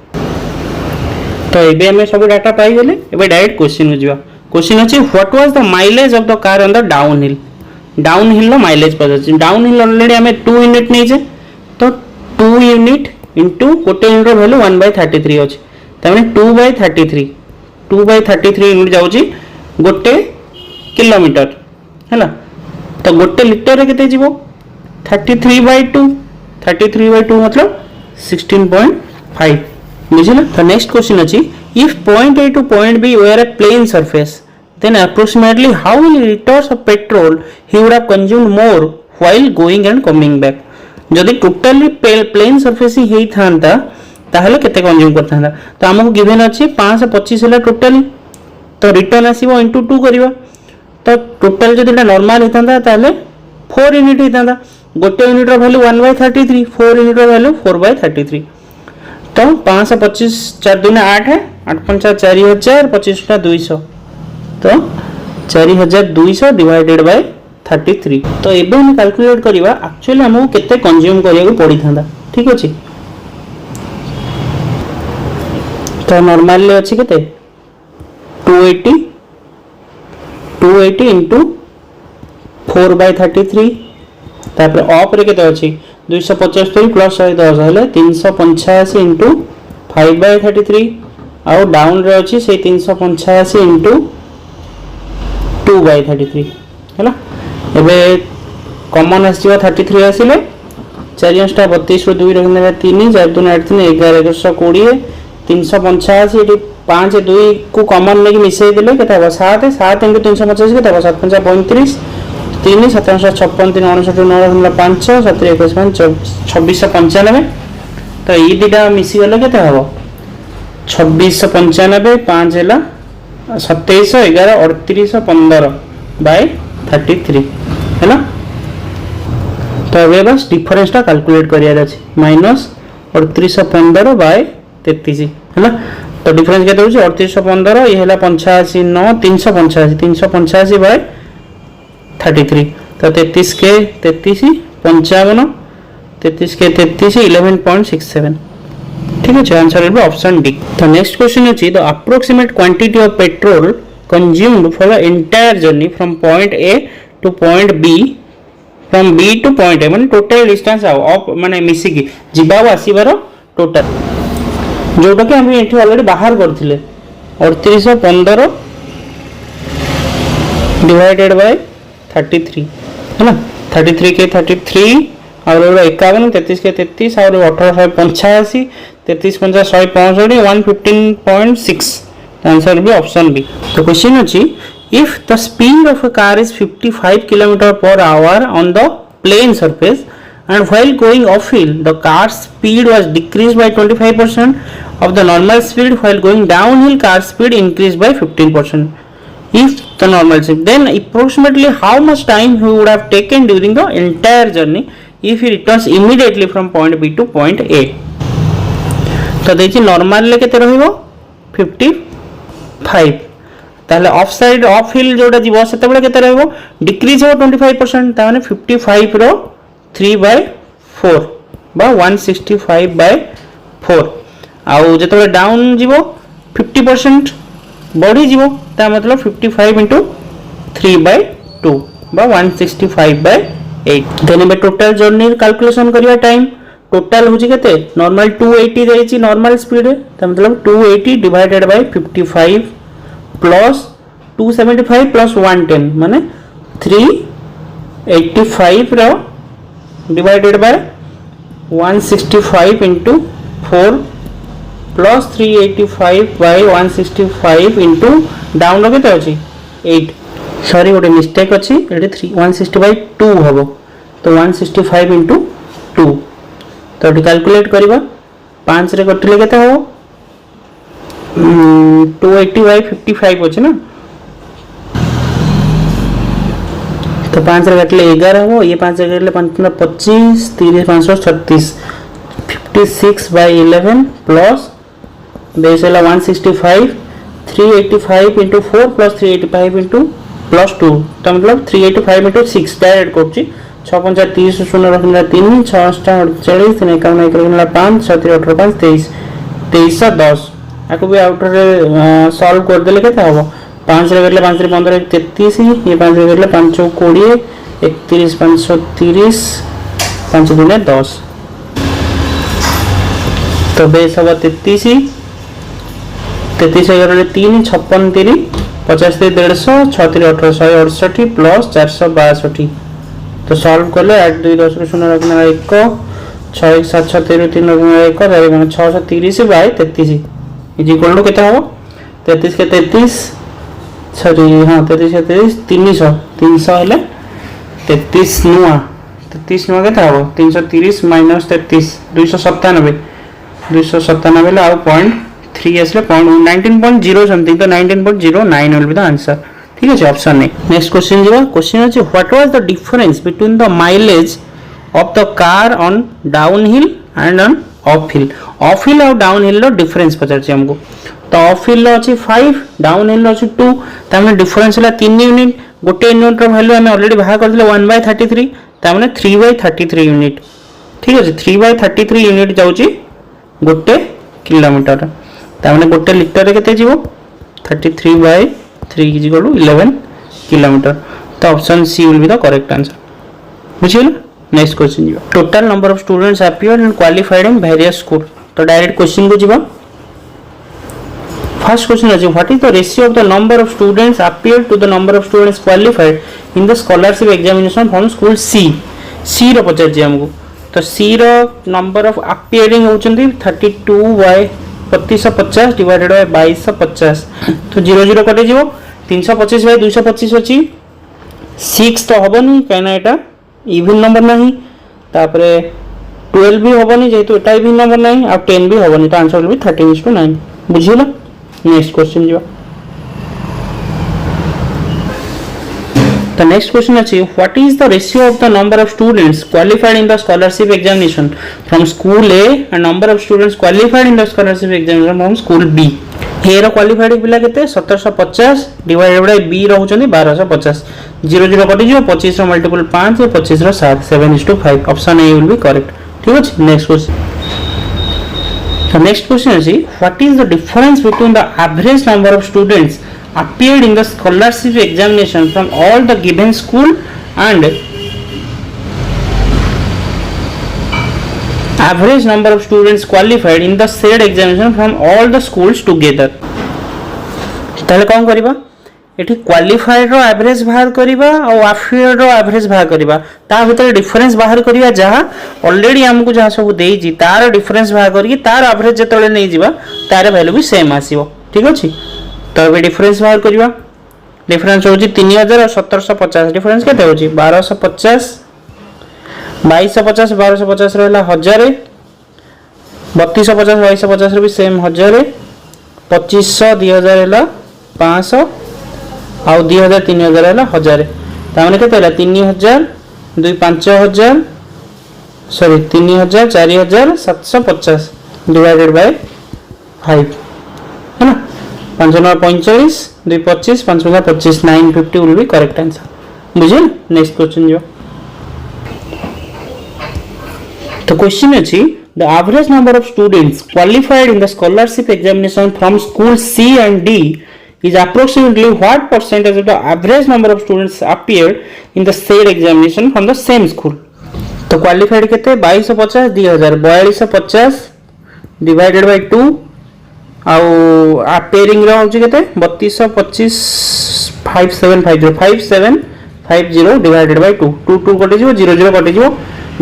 तो एबे हमें सब डाटा पाई गेले एबे डायरेक्ट क्वेश्चन हो जिवा। क्वेश्चन अछि what was the mileage of the car on the down hill low mileage पड़ डाउन हिल ऑलरेडी हमें 2 यूनिट नहीं जे तो 2 यूनिट इंटू गोटे यूनिट रो वैल्यू 1 बाय 33 अछि ताने 2 बाय 33 यूनिट जाउची गोटे किलोमीटर है ना तो गोटे लिटर रे केते जीवो 33 बाय 2 मतलब 16.5 बुझिला। तो नेक्स्ट क्वेश्चन अछि if point A to point B were a plane surface then approximately how many liters of petrol he would have consumed more while going and coming back। जदि totally plane surface ही थांता ताहले केते consume करथांता तो हमको given अछि 525 हला totally तो return आसीबो into 2 करबा तो टोटल जदि एटा नॉर्मल हेतांता ताहले 4 यूनिट हेतांता गोटे यूनिट रो वैल्यू 1 बाय 33 4 यूनिट रो वैल्यू 4 बाय 33 तो 525 4 दूना 8 है 8 5 4000 25 टा 200 तो 4200 डिवाइडेड बाय 33 तो एबे हम कैलकुलेट करबा एक्चुअली हमको केते कंज्यूम करिया पड़ी थांदा ठीक अछि। तो नॉर्मल अच्छी केते 280 इंटू 4 बाय 33 तापर ऑफ रे केते अछि 275 प्लस 110 हेले 385 इंटू 5 बाय 33 आउ डाउन रे अछि से 385 इंटू 2 बाय 33 हैला एबे कॉमन आसीबा 33 आसीले 4 * 32 रो 2 रखने 3 4 2 8 3 11 120 385 ये 5 2 को कॉमन लेके मिसई देले केता हो 7 7 * 385 केता हो 7 5 35 3 7 56 3 59 9 5 7 21 2695 तो ये दिटा मिसी गले केता हो 2695 5 हैला 2711 3815 बाय 33 है ना। तो अबे बस डिफरेंस टा कैलकुलेट करिया अछि माइनस 3815 बाय 33 है ना। तो डिफरेंस केते होची 3815 ये हैला 85 9 385 बाय 33 तो 33 के 33 55 33 के 33 11.67 ठीक है answer will be option D। तो नेक्स्ट क्वेश्चन अछि the approximate quantity of petrol consumed for the entire journey from point A to point B from B to point A माने टोटल डिस्टेंस ऑफ माने मिसी की जिबा आसीबार total जोटा कि हम एठी ऑलरेडी बाहर करथिले 3815 डिवाइडेड बाय 33 है ना 33 के 33 और 51 33 के 33 और 1885 33 50 165 115.6 answer will be option B। तो क्वेश्चन अछि if the speed of a car is 55 km per hour on the plane surface and while going uphill the car's speed was decreased by 25% of the normal speed while going downhill car's speed increased by 15% if the normal speed then approximately how much time he would have taken during the entire journey if he returns immediately from point B to point A। तो देखिए normal ले केते रहइबो 55 ताले of side of हिल जोटा जीवो सेते बेले केते रहइबो डिक्रीज हो 25% ता माने 55 रो 3/4 बा 165 बाय 4 आउ जते बेले डाउन जीवो 50% बढ़ी जीवो ता मतलब 55 * 3/2 बा 165 बाय 8 देने में टोटल जर्नी कैलकुलेशन करिया टाइम टोटल होची केते नॉर्मल 280 देछि नॉर्मल स्पीड त मतलब 280 डिवाइडेड बाय 55 प्लस 275 प्लस 110 माने 385 रो divided by 165 into 4 plus 385 by 165 into down रो केते अछि 8 सॉरी गोटे मिस्टेक अछि एठी 165 2 हबो तो 165 इंटू 2 तो कैलकुलेट करिबा 5 रे कटिले केते हो 280 बाय 55 अछि ना तो 5 रे कटिले 11 हो ये 5 रे कटिले 25 30 536 56/11 प्लस बेस है 165 385 इंटू 4 प्लस 385 इंटू प्लस 2 तो मतलब 385 इंटू 6 डायरेक्ट कर 6 5 30 शून्य रखना 3 6 48 3 51 1 रखना 5 6 3 18 5 23 23 10 आपको भी आउटर सॉल्व कर देले केते हबो 5 रे करले 5 रे 15 33 ये 5 रे करले 5 20 31 530 5 दुने 10 तो बेस हबो 33 33 करले 3 56 3 50 150 6 3 18 168 प्लस 462 तो सॉल्व करले 8 2 10 रे शून्य रखना 1 6 1 7 6 13 3 रखना 1 तारे 630 बाय 33 इज इक्वल टू केते हबो 33 के 33 सॉरी हां 33 के 33 300 300 हेले 33 नुआ 33 नुआ केते हबो 330 माइनस 33 297 297 ले आउ 0.3 असले 19.0 समथिंग तो 19.09 विल बी द आंसर ठीक है ऑप्शन ए नेक्स्ट क्वेश्चन जीवा क्वेश्चन है what was the difference between the mileage of the car on downhill and on off hill और डाउन हिल रो डिफरेंस पचार हमको तो ऑफ हिल अच्छी 5 down hill अच्छी 2 तामने difference है 3 यूनिट गोटे यूनिट रो वैल्यू हमें ऑलरेडी बाहर कर दिले 1/33 तामने 3/33 यूनिट ठीक है 3/33 यूनिट जाउची गोटे किलोमीटर तामने गोटे लीटर रे केते जीवो 33/3 इज इक्वल टू 11 किलोमीटर तो option C will be the correct answer बुझिल नेक्स्ट क्वेश्चन जीवा total number of students appeared and qualified in various school तो डायरेक्ट क्वेश्चन को जीवा फर्स्ट क्वेश्चन है what is the ratio of the number of students appeared to the number of students qualified in the scholarship examination from school C रो पचार जी हमको तो C रो number of appearing होचंदी 32/2550 divided by 2250 तो 0 कटे जीवो 325/225 अछि 6 तो हबनी कहना एटा इवन नंबर नहीं तापरे 12 भी हबनी जेतु एटा इवन नंबर नहीं और 10 भी हबनी तो आंसर विल बी 13:9 बुझिलो नेक्स्ट क्वेश्चन जीवा The next question is what is the ratio of the number of students qualified in the scholarship examination from school A and number of students qualified in the scholarship examination from school B A रो qualified पिला केते 1750 divided by B रहउचंदी 1250 0 कटि जो 25 रो multiple 5 और 25 रो 7 7:5 option A will be correct ठीक अछि next question The next question is what is the difference between the average number of students appeared in the scholarship examination from all the given school and average number of students qualified in the said examination from all the schools together ताले कौन करिबा एठी qualified रो average बाहर करिबा और appeared रो average बाहर करिबा ता भीतर डिफरेंस बाहर करिबा जहां ऑलरेडी हमको जहां सब देई जी तार डिफरेंस बाहर करिके तार एवरेज जतले नै जीवा तार वैल्यू भी सेम आसीबो ठीक अछि तो अबे डिफरेंस बाहर करिबा डिफरेंस होची 3000 और 1750 डिफरेंस केते होची 1250 2250 1250 रहला 1000 3250 2250 रे भी सेम 1000 2500 2000 रहला 500 आउ 2000 3000 रहला 1000 तामने केते रहला 3000 2 5000 सॉरी 3000 4000 750 डिवाइडेड बाय 5 है ना 545 2 25 525 950 विल बी करेक्ट आंसर बुझिल नेक्स्ट क्वेश्चन जो तो क्वेश्चन अछि the average number of students qualified in the scholarship examination from school C and D is approximately what percentage of the average number of students appeared in the said examination from the same school तो qualified केते 2250 2000 4250 divided by 2 आउ appearing रो होची केते 3225 5750 divided by 2 2 2 कटि जिवो 0 0 कटि जिवो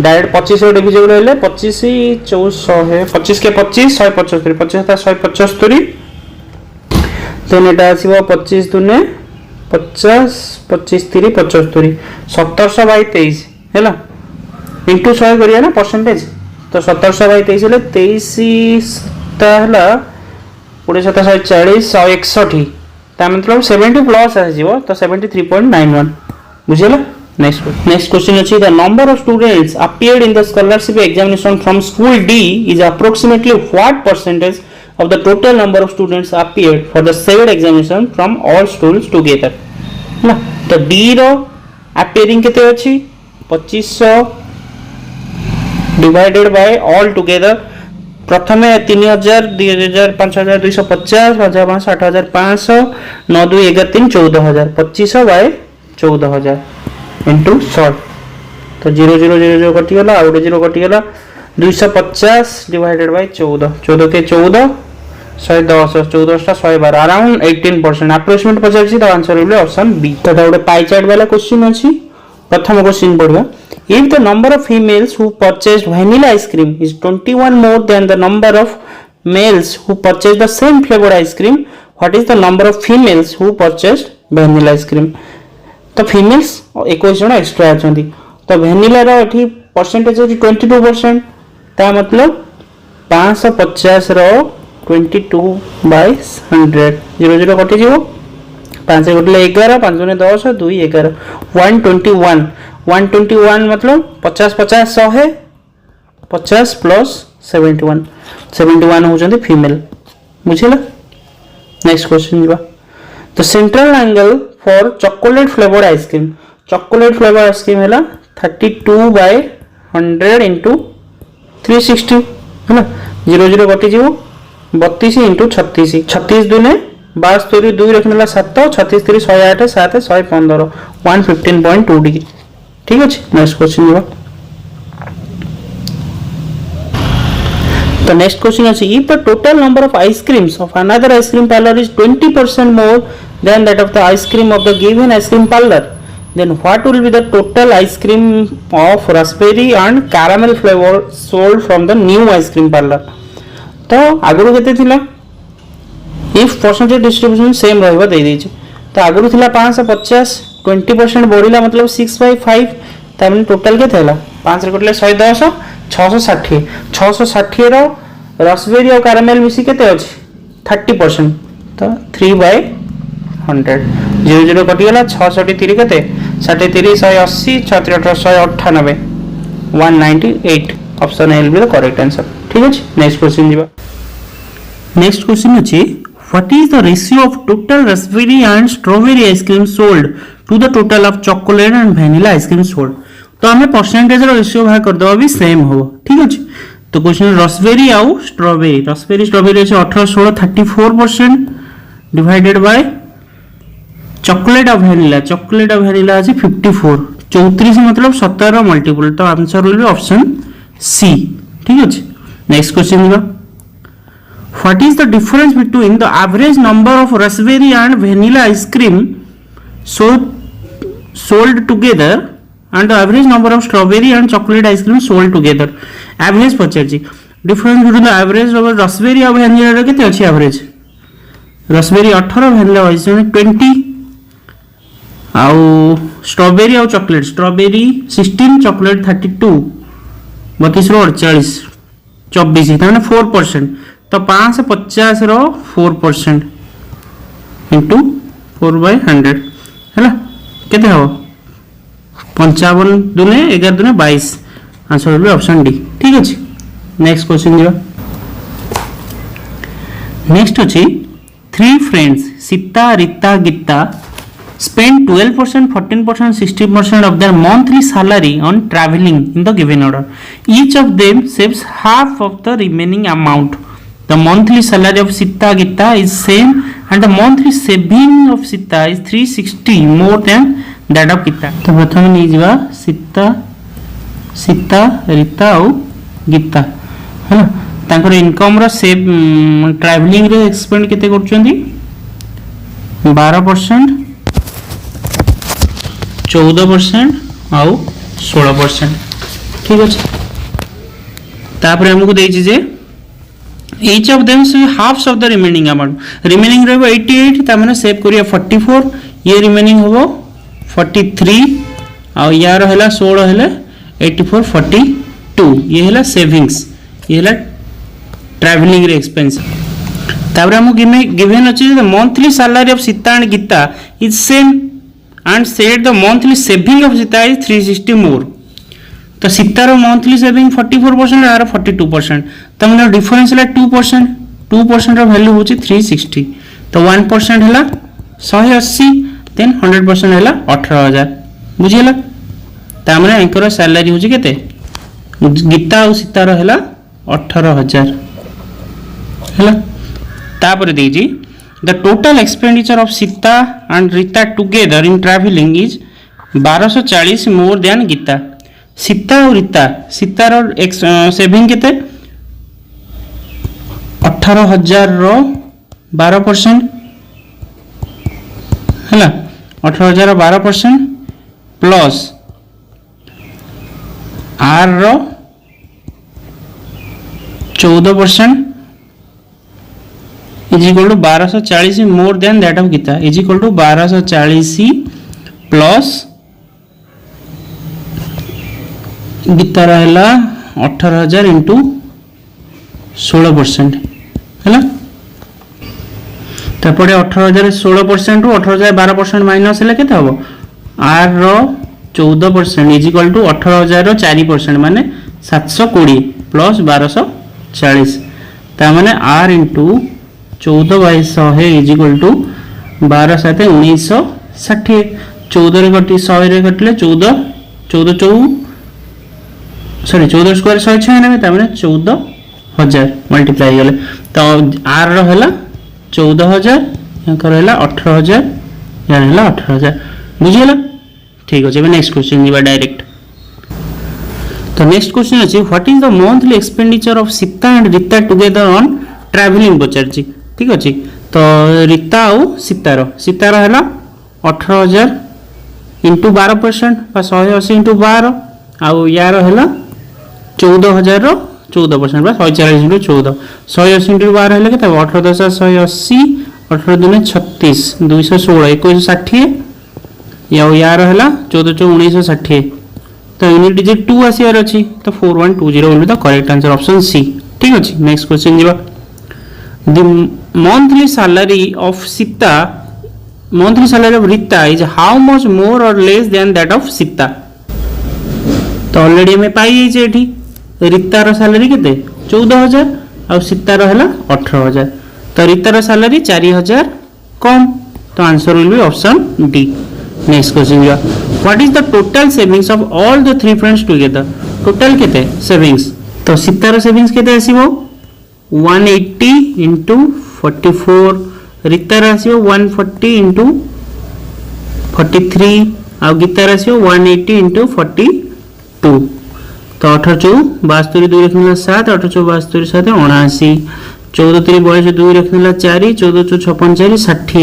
direct 25 divisible रहले 25 400 है 25 के 25 175 25 था 175 देन एटा आसीबो 25 दुने 50 25 3 75 1700 बाय 23 हैला इनटू 100 करिया ना परसेंटेज तो 1700 बाय 23 ले 23 ता हला 4740 161 ता मतलब 70 प्लस आसीबो तो 73.91 बुझिला Next question is the number of students appeared in the scholarship examination from school D is approximately what percentage of the total number of students appeared for the said examination from all schools together. ना तो D रो appearing केते अछि 2500 divided by all together. प्रथमे 3000 2000 5250 5500 8500 9 2 11 3 14000 2500 by 14000 into 100 तो 0 0 0 0 कटि गला out 0 कटि गला 250 डिवाइडेड बाय 14 14 के 14 110 14 टा 112 अराउंड 18% अप्रोक्सीमेट पचासी तो आंसर होले ऑप्शन बी। तो गोटे पाई चार्ट वाला क्वेश्चन अछि। प्रथम क्वेश्चन पढ़िया if the number of females who purchased vanilla ice cream is 21 more than the number of males who purchased the same flavored ice cream, what is the number of females who purchased vanilla ice cream? तो females 21 जन extra अछंती तो vanilla रो एठी percentage अछि 22% ता मतलब 550 रो 22 by 100 0 0 कटि जीवो 5 कटले 11 5 ने 10 2 11 121 मतलब 50 50 100 है 50 प्लस 71 होचंदी फीमेल बुझिला। नेक्स्ट क्वेश्चन जीवा तो central angle for chocolate flavoured ice cream हैला 32 by 100 into 360 है ना 0 0 कटि जीवो 32 into 36 36 दुने 72 2 रखनेला 7 36 3 108 7 115 115.2 डिग्री ठीक है। नेक्स्ट क्वेश्चन जीवा तो नेक्स्ट क्वेश्चन अछि if the total number of ice creams of another ice cream parlor is 20% more than that of the ice cream of the given ice cream parlor then what will be the total ice cream of raspberry and caramel flavor sold from the new ice cream parlor। तो आगुरु केते थिला if percentage distribution same रहबा दे दै छै तो आगुरु थिला 550 20% बढ़िला मतलब 6/5 तामने total के थेला 5 रे कटले 110 660 रो रसबेरी और कैरामेल मिसी केते अछि 30% तो 3/100 0 0 कटि गला 660 3 केते 63 180 66 198 198 option A will be the correct answer ठीक अछि। नेक्स्ट क्वेश्चन दिबा नेक्स्ट क्वेश्चन अछि what is the ratio of total raspberry and strawberry ice cream sold to the total of chocolate and vanilla ice cream sold। तो हमें percentage row ratio भाग कर दबा भी सेम हो ठीक अछि। तो क्वेश्चन रसबेरी आउ स्ट्रॉबेरी स्ट्रॉबेरी अछि 18 16 34% डिवाइडेड बाय चॉकलेट और वेनिला अछि 54 34 मतलब 17 मल्टीपल तो answer will be option C ठीक अछि। नेक्स्ट क्वेश्चन दिबा what is the difference between the average number of raspberry and vanilla ice cream sold together and the average number of strawberry and chocolate ice cream sold together average पचारछि difference between the average of raspberry और vanilla रे केते अछि average raspberry 18 vanilla 20 आउ strawberry और chocolate strawberry 16 chocolate 32 32 रो 48 24 ताने 4% तो 550 रो 4% into 4/100 हैला केते हो 55 दुने 11 दुने 22 आंसर होबे ऑप्शन डी ठीक अछि। नेक्स्ट क्वेश्चन दिबा नेक्स्ट अछि 3 friends Sita Rita Gita spend 12% 14% 60% of their monthly salary on traveling in the given order each of them saves half of the remaining amount the monthly salary of Sita Gita is same and the monthly saving of Sita is 360 more than that of Gita। तो प्रथम नहीं जीवा सीता रीता और गीता है ना तांकर income रो save travelling रे expand केते करछंती 12% 14% आउ 16% ठीक अछि। तापर हमको देछि जे each of them should halves of the remaining amount remaining रहबो 88 ता माने सेव करिया 44 ये remaining होबो 43 आ यार हला 16 हला 84 42 ये हला सेविंग्स ये हला ट्रैवलिंग रे एक्सपेंस। तापर हमको गिवन अछि the monthly salary of Sita and Gita is same and said the monthly saving of Sita is 360 more. तो सीतार मंथली सेविंग 44% आर 42%, तो मतलब डिफरेंस है 2%, 2% वैल्यू हूँ 360, तो 1% है 180, देन 100% है 18,000 बुझीगला। तामने एंकर सैलरी हूँ केते गीता और सीतार है 18,000 है। तापर देजी the total expenditure of Sita and Rita together in travelling is 1240 more than Gita. Sita और रीता सीतार सेविंग केते 18,000 रो 12% है 18,000 रो 12% प्लस आर रो 14% is equal to 1240 more than that of Gita is equal to 1240 प्लस गीता रहा 18,000 इंटू 16% है। तापरे 18,000 16% रु 18,000 12% माइनस है केते हम आर रो 14% इज इक्वल टू 18,000 रो 4% माने 720 प्लस 1240 ता माने R into 14/100 is equal to 12 7 1960 14 रे कटी 100 रे कटले 14 स्क्वायर 196 ता माने 14,000 मल्टीप्लाई गले तो आर रो हैला 14,000 याकर हैला 18,000 यार हैला 18,000 बुझियला। ठीक अछि नेक्स्ट क्वेश्चन निबा डायरेक्ट। तो नेक्स्ट क्वेश्चन अछि what is the monthly expenditure of Sita and Rita together on travelling पचारछि। ठीक अछि तो रीता और सीतार हैला 18,000 इंटू 12% बा 180 इंटू 12 आउ यार हैला 14,000 रो 14% बा 140 इंटू 14 180 इंटू 12 है केते 18 10 180 18 दुने 36 216 2160 या यार हैला 14 1960 तो यूनिट डिजिट 2 आसीआर अछि तो 4120 will be the correct answer option C. ठीक अछि नेक्स्ट क्वेश्चन जीवा the monthly salary of Sita monthly salary of Rita is how much more और less than that of Sita. तो ऑलरेडी हमें पाई जे एठी रीतार सैलरी केते 14,000 और सीतार हैला 18,000 तो रीतार सैलरी 4,000 कम तो answer will be option D. Next question या what is the total savings of all the three friends together. Total केते सेविंग्स तो सीतार सेविंग्स केते आसीबो 180 इंटू 44 रीतार आसीबो 140 इंटू 43 और गीतार आसीबो 180 इंटू 42 तो 18 4 72 2 रखने 7 18 4 72 7 79 14 3 बयस 2 रखने 4 14 4 56 4 60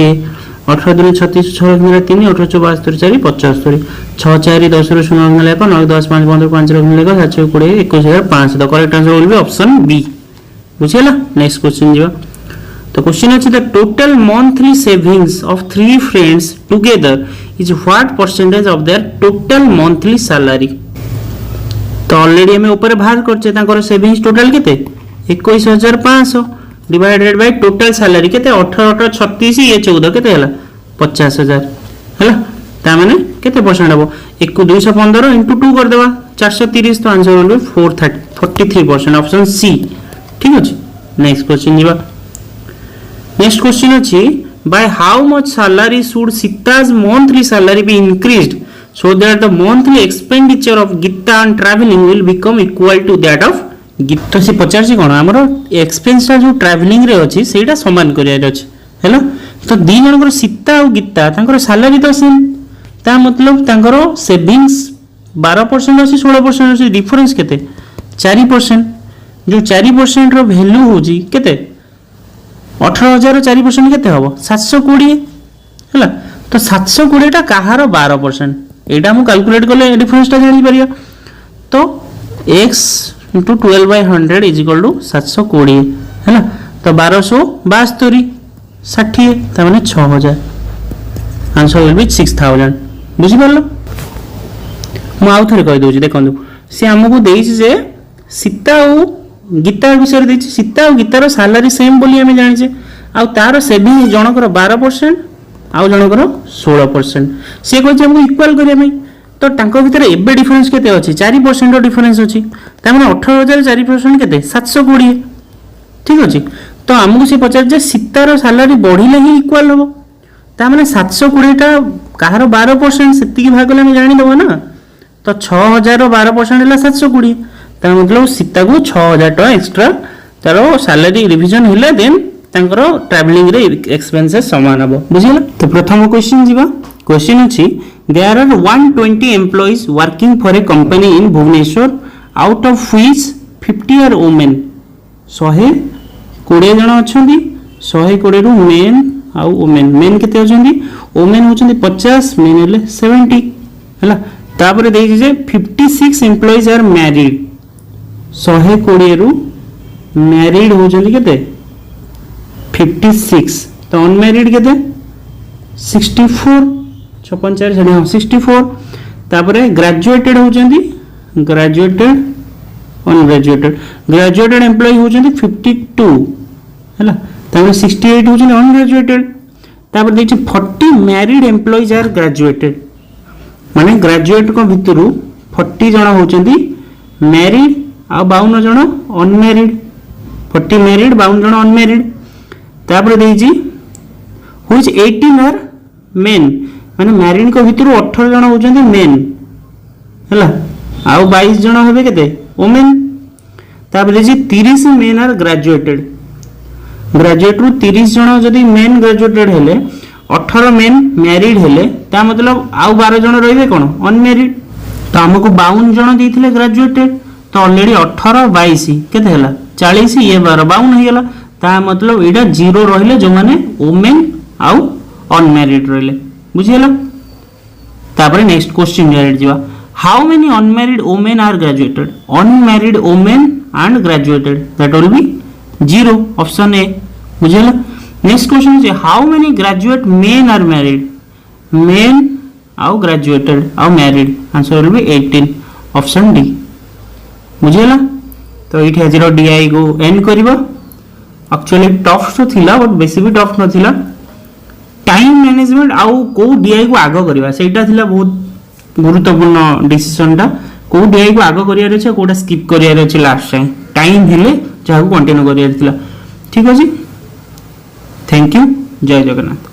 18 2 36 6 रखने 3 18 4 72 4 75 6 4 10 रो 0 रखने 1 9 10 5 15 5 रखने 7 20 21500 the correct answer will be option B बुझियला। नेक्स्ट क्वेश्चन जीवा तो क्वेश्चन अछि the total monthly savings of three friends together is what percentage of their total monthly salary. तो ऑलरेडी हमें ऊपर बाहर करछे तांकर सेविंग्स टोटल केते 21,500 डिवाइडेड बाय टोटल सैलरी केते 18 36 ये 14 केते हला 50,000 हला ता माने केते परसेंट हबो 215 इनटू 2 कर देबा 430 तो आंसर होल 43% ऑप्शन सी। ठीक अछि नेक्स्ट क्वेश्चन जीवा नेक्स्ट क्वेश्चन अछि by how much salary should Sita's monthly salary be increased so that the monthly expenditure of Gita on traveling will become equal to that of Gita। से पचार छी कोन हमरो expense जो travelling रे अछि सेटा समान करिया अछि हैला तो दी जनकर सीता और गीता तांकर सैलरी तो सेम ता मतलब तांकर सेविंग्स 12% अछि 16% अछि डिफरेंस केते 4% जो 4% रो वैल्यू होजी केते 18,000 रो 4% केते हबो 720 हैला तो 720 टा कहार 12% एटा हम कैलकुलेट करले डिफरेंसटा जानि परिया तो x * 12/100 = 720 है ना तो 1272 60 ता माने 6000 आंसर विल बी 6000 बुझि परलो मु आउ थरे कहि दोछि देखंतु से हमकु देछि जे सीता और गीता विषय देछि सीता और गीतार सैलरी सेम बोली हमें जानि छे आ तार सेविंग जनकर 12% आउ जनकर 16%। सी कहছে हमको इक्वल करिया में तो तांको भितर एबे डिफरेंस केते अछि 4% डिफरेंस अछि तामे 18000 4% केते 720 ठीक अछि। तो हमको से पचार जे सीतार सैलरी बढ़िले ही इक्वल हो तामे 720 टा कहार 12% सेति भाग ले हम जानि दबो ना तो 6000 12% हला 720 ता मतलब सीता को 6000 टका एक्स्ट्रा तारो सैलरी रिवीजनहिले देन तांकर ट्रैवलिंग रे एक्सपेंसेस समान हबो बुझिला। तो प्रथम क्वेश्चन जीवा क्वेश्चन अछि there are 120 employees working for a company in Bhubaneswar out of which 50 are women 120 जण अछंती 120 रु मेन आ वुमेन मेन केते अछंती वुमेन होचंती 50 मेन हेले 70 हला तापर देइ जे 56 एम्प्लॉइज आर मैरिड 120 रु मैरिड होचंती केते 56 तो अनमैरिड केते 64 54 जण 64 तापर ग्रेजुएटेड होचंती ग्रेजुएटेड अनग्रेजुएटेड ग्रेजुएटेड एम्प्लॉय होचंती 52 हला तापर 68 होचंती अनग्रेजुएटेड तापर देछि 40 मैरिड एम्प्लॉयज आर ग्रेजुएटेड माने ग्रेजुएट को भितरु 40 जण होचंती मैरिड आ 52 जण अनमैरिड 40 मैरिड 52 जण अनमैरिड तापर देछि व्हिच 18 आर मेन माने मैरिड को भितरु 18 जण होचंती मेन हला आ 22 जण हेबे केते वुमेन तापर देछि 30 मेन आर ग्रेजुएटेड ग्रेजुएट रु 30 जण जदी मेन ग्रेजुएटेड हेले 18 मेन मैरिड हेले ता मतलब आउ 12 जण रहिबे कोन अनमैरिड तो हमको 52 जण देथिले ग्रेजुएटेड तो ऑलरेडी 18 22 केते हला 40 ये 12 52 हे गेला ता मतलब एटा जीरो रहिले जो माने वुमेन आउ अनमैरिड रहिले बुझियला। तापर नेक्स्ट क्वेश्चन डायरेक्ट जीवा how many unmarried women are graduated unmarried women and graduated that will be 0 option A बुझियला। Next question is how many graduate men are married men आउ ग्रेजुएटेड आउ married answer will be 18 option D बुझियला। तो इठ आज DI को and करबा actually tough तो थिला बट बेसी भी टफ नथिला टाइम मैनेजमेंट आउ को डीआई को आगो करबा सेटा थिला बहुत गुरुत्वपूर्ण डिसीजन टा को डीआई को आगो करिया रहछ कोटा स्किप करिया रहछ लास्ट टाइम हेले जाको कंटिन्यू करिया थिला ठीक अछि थैंक यू जय जगन्नाथ।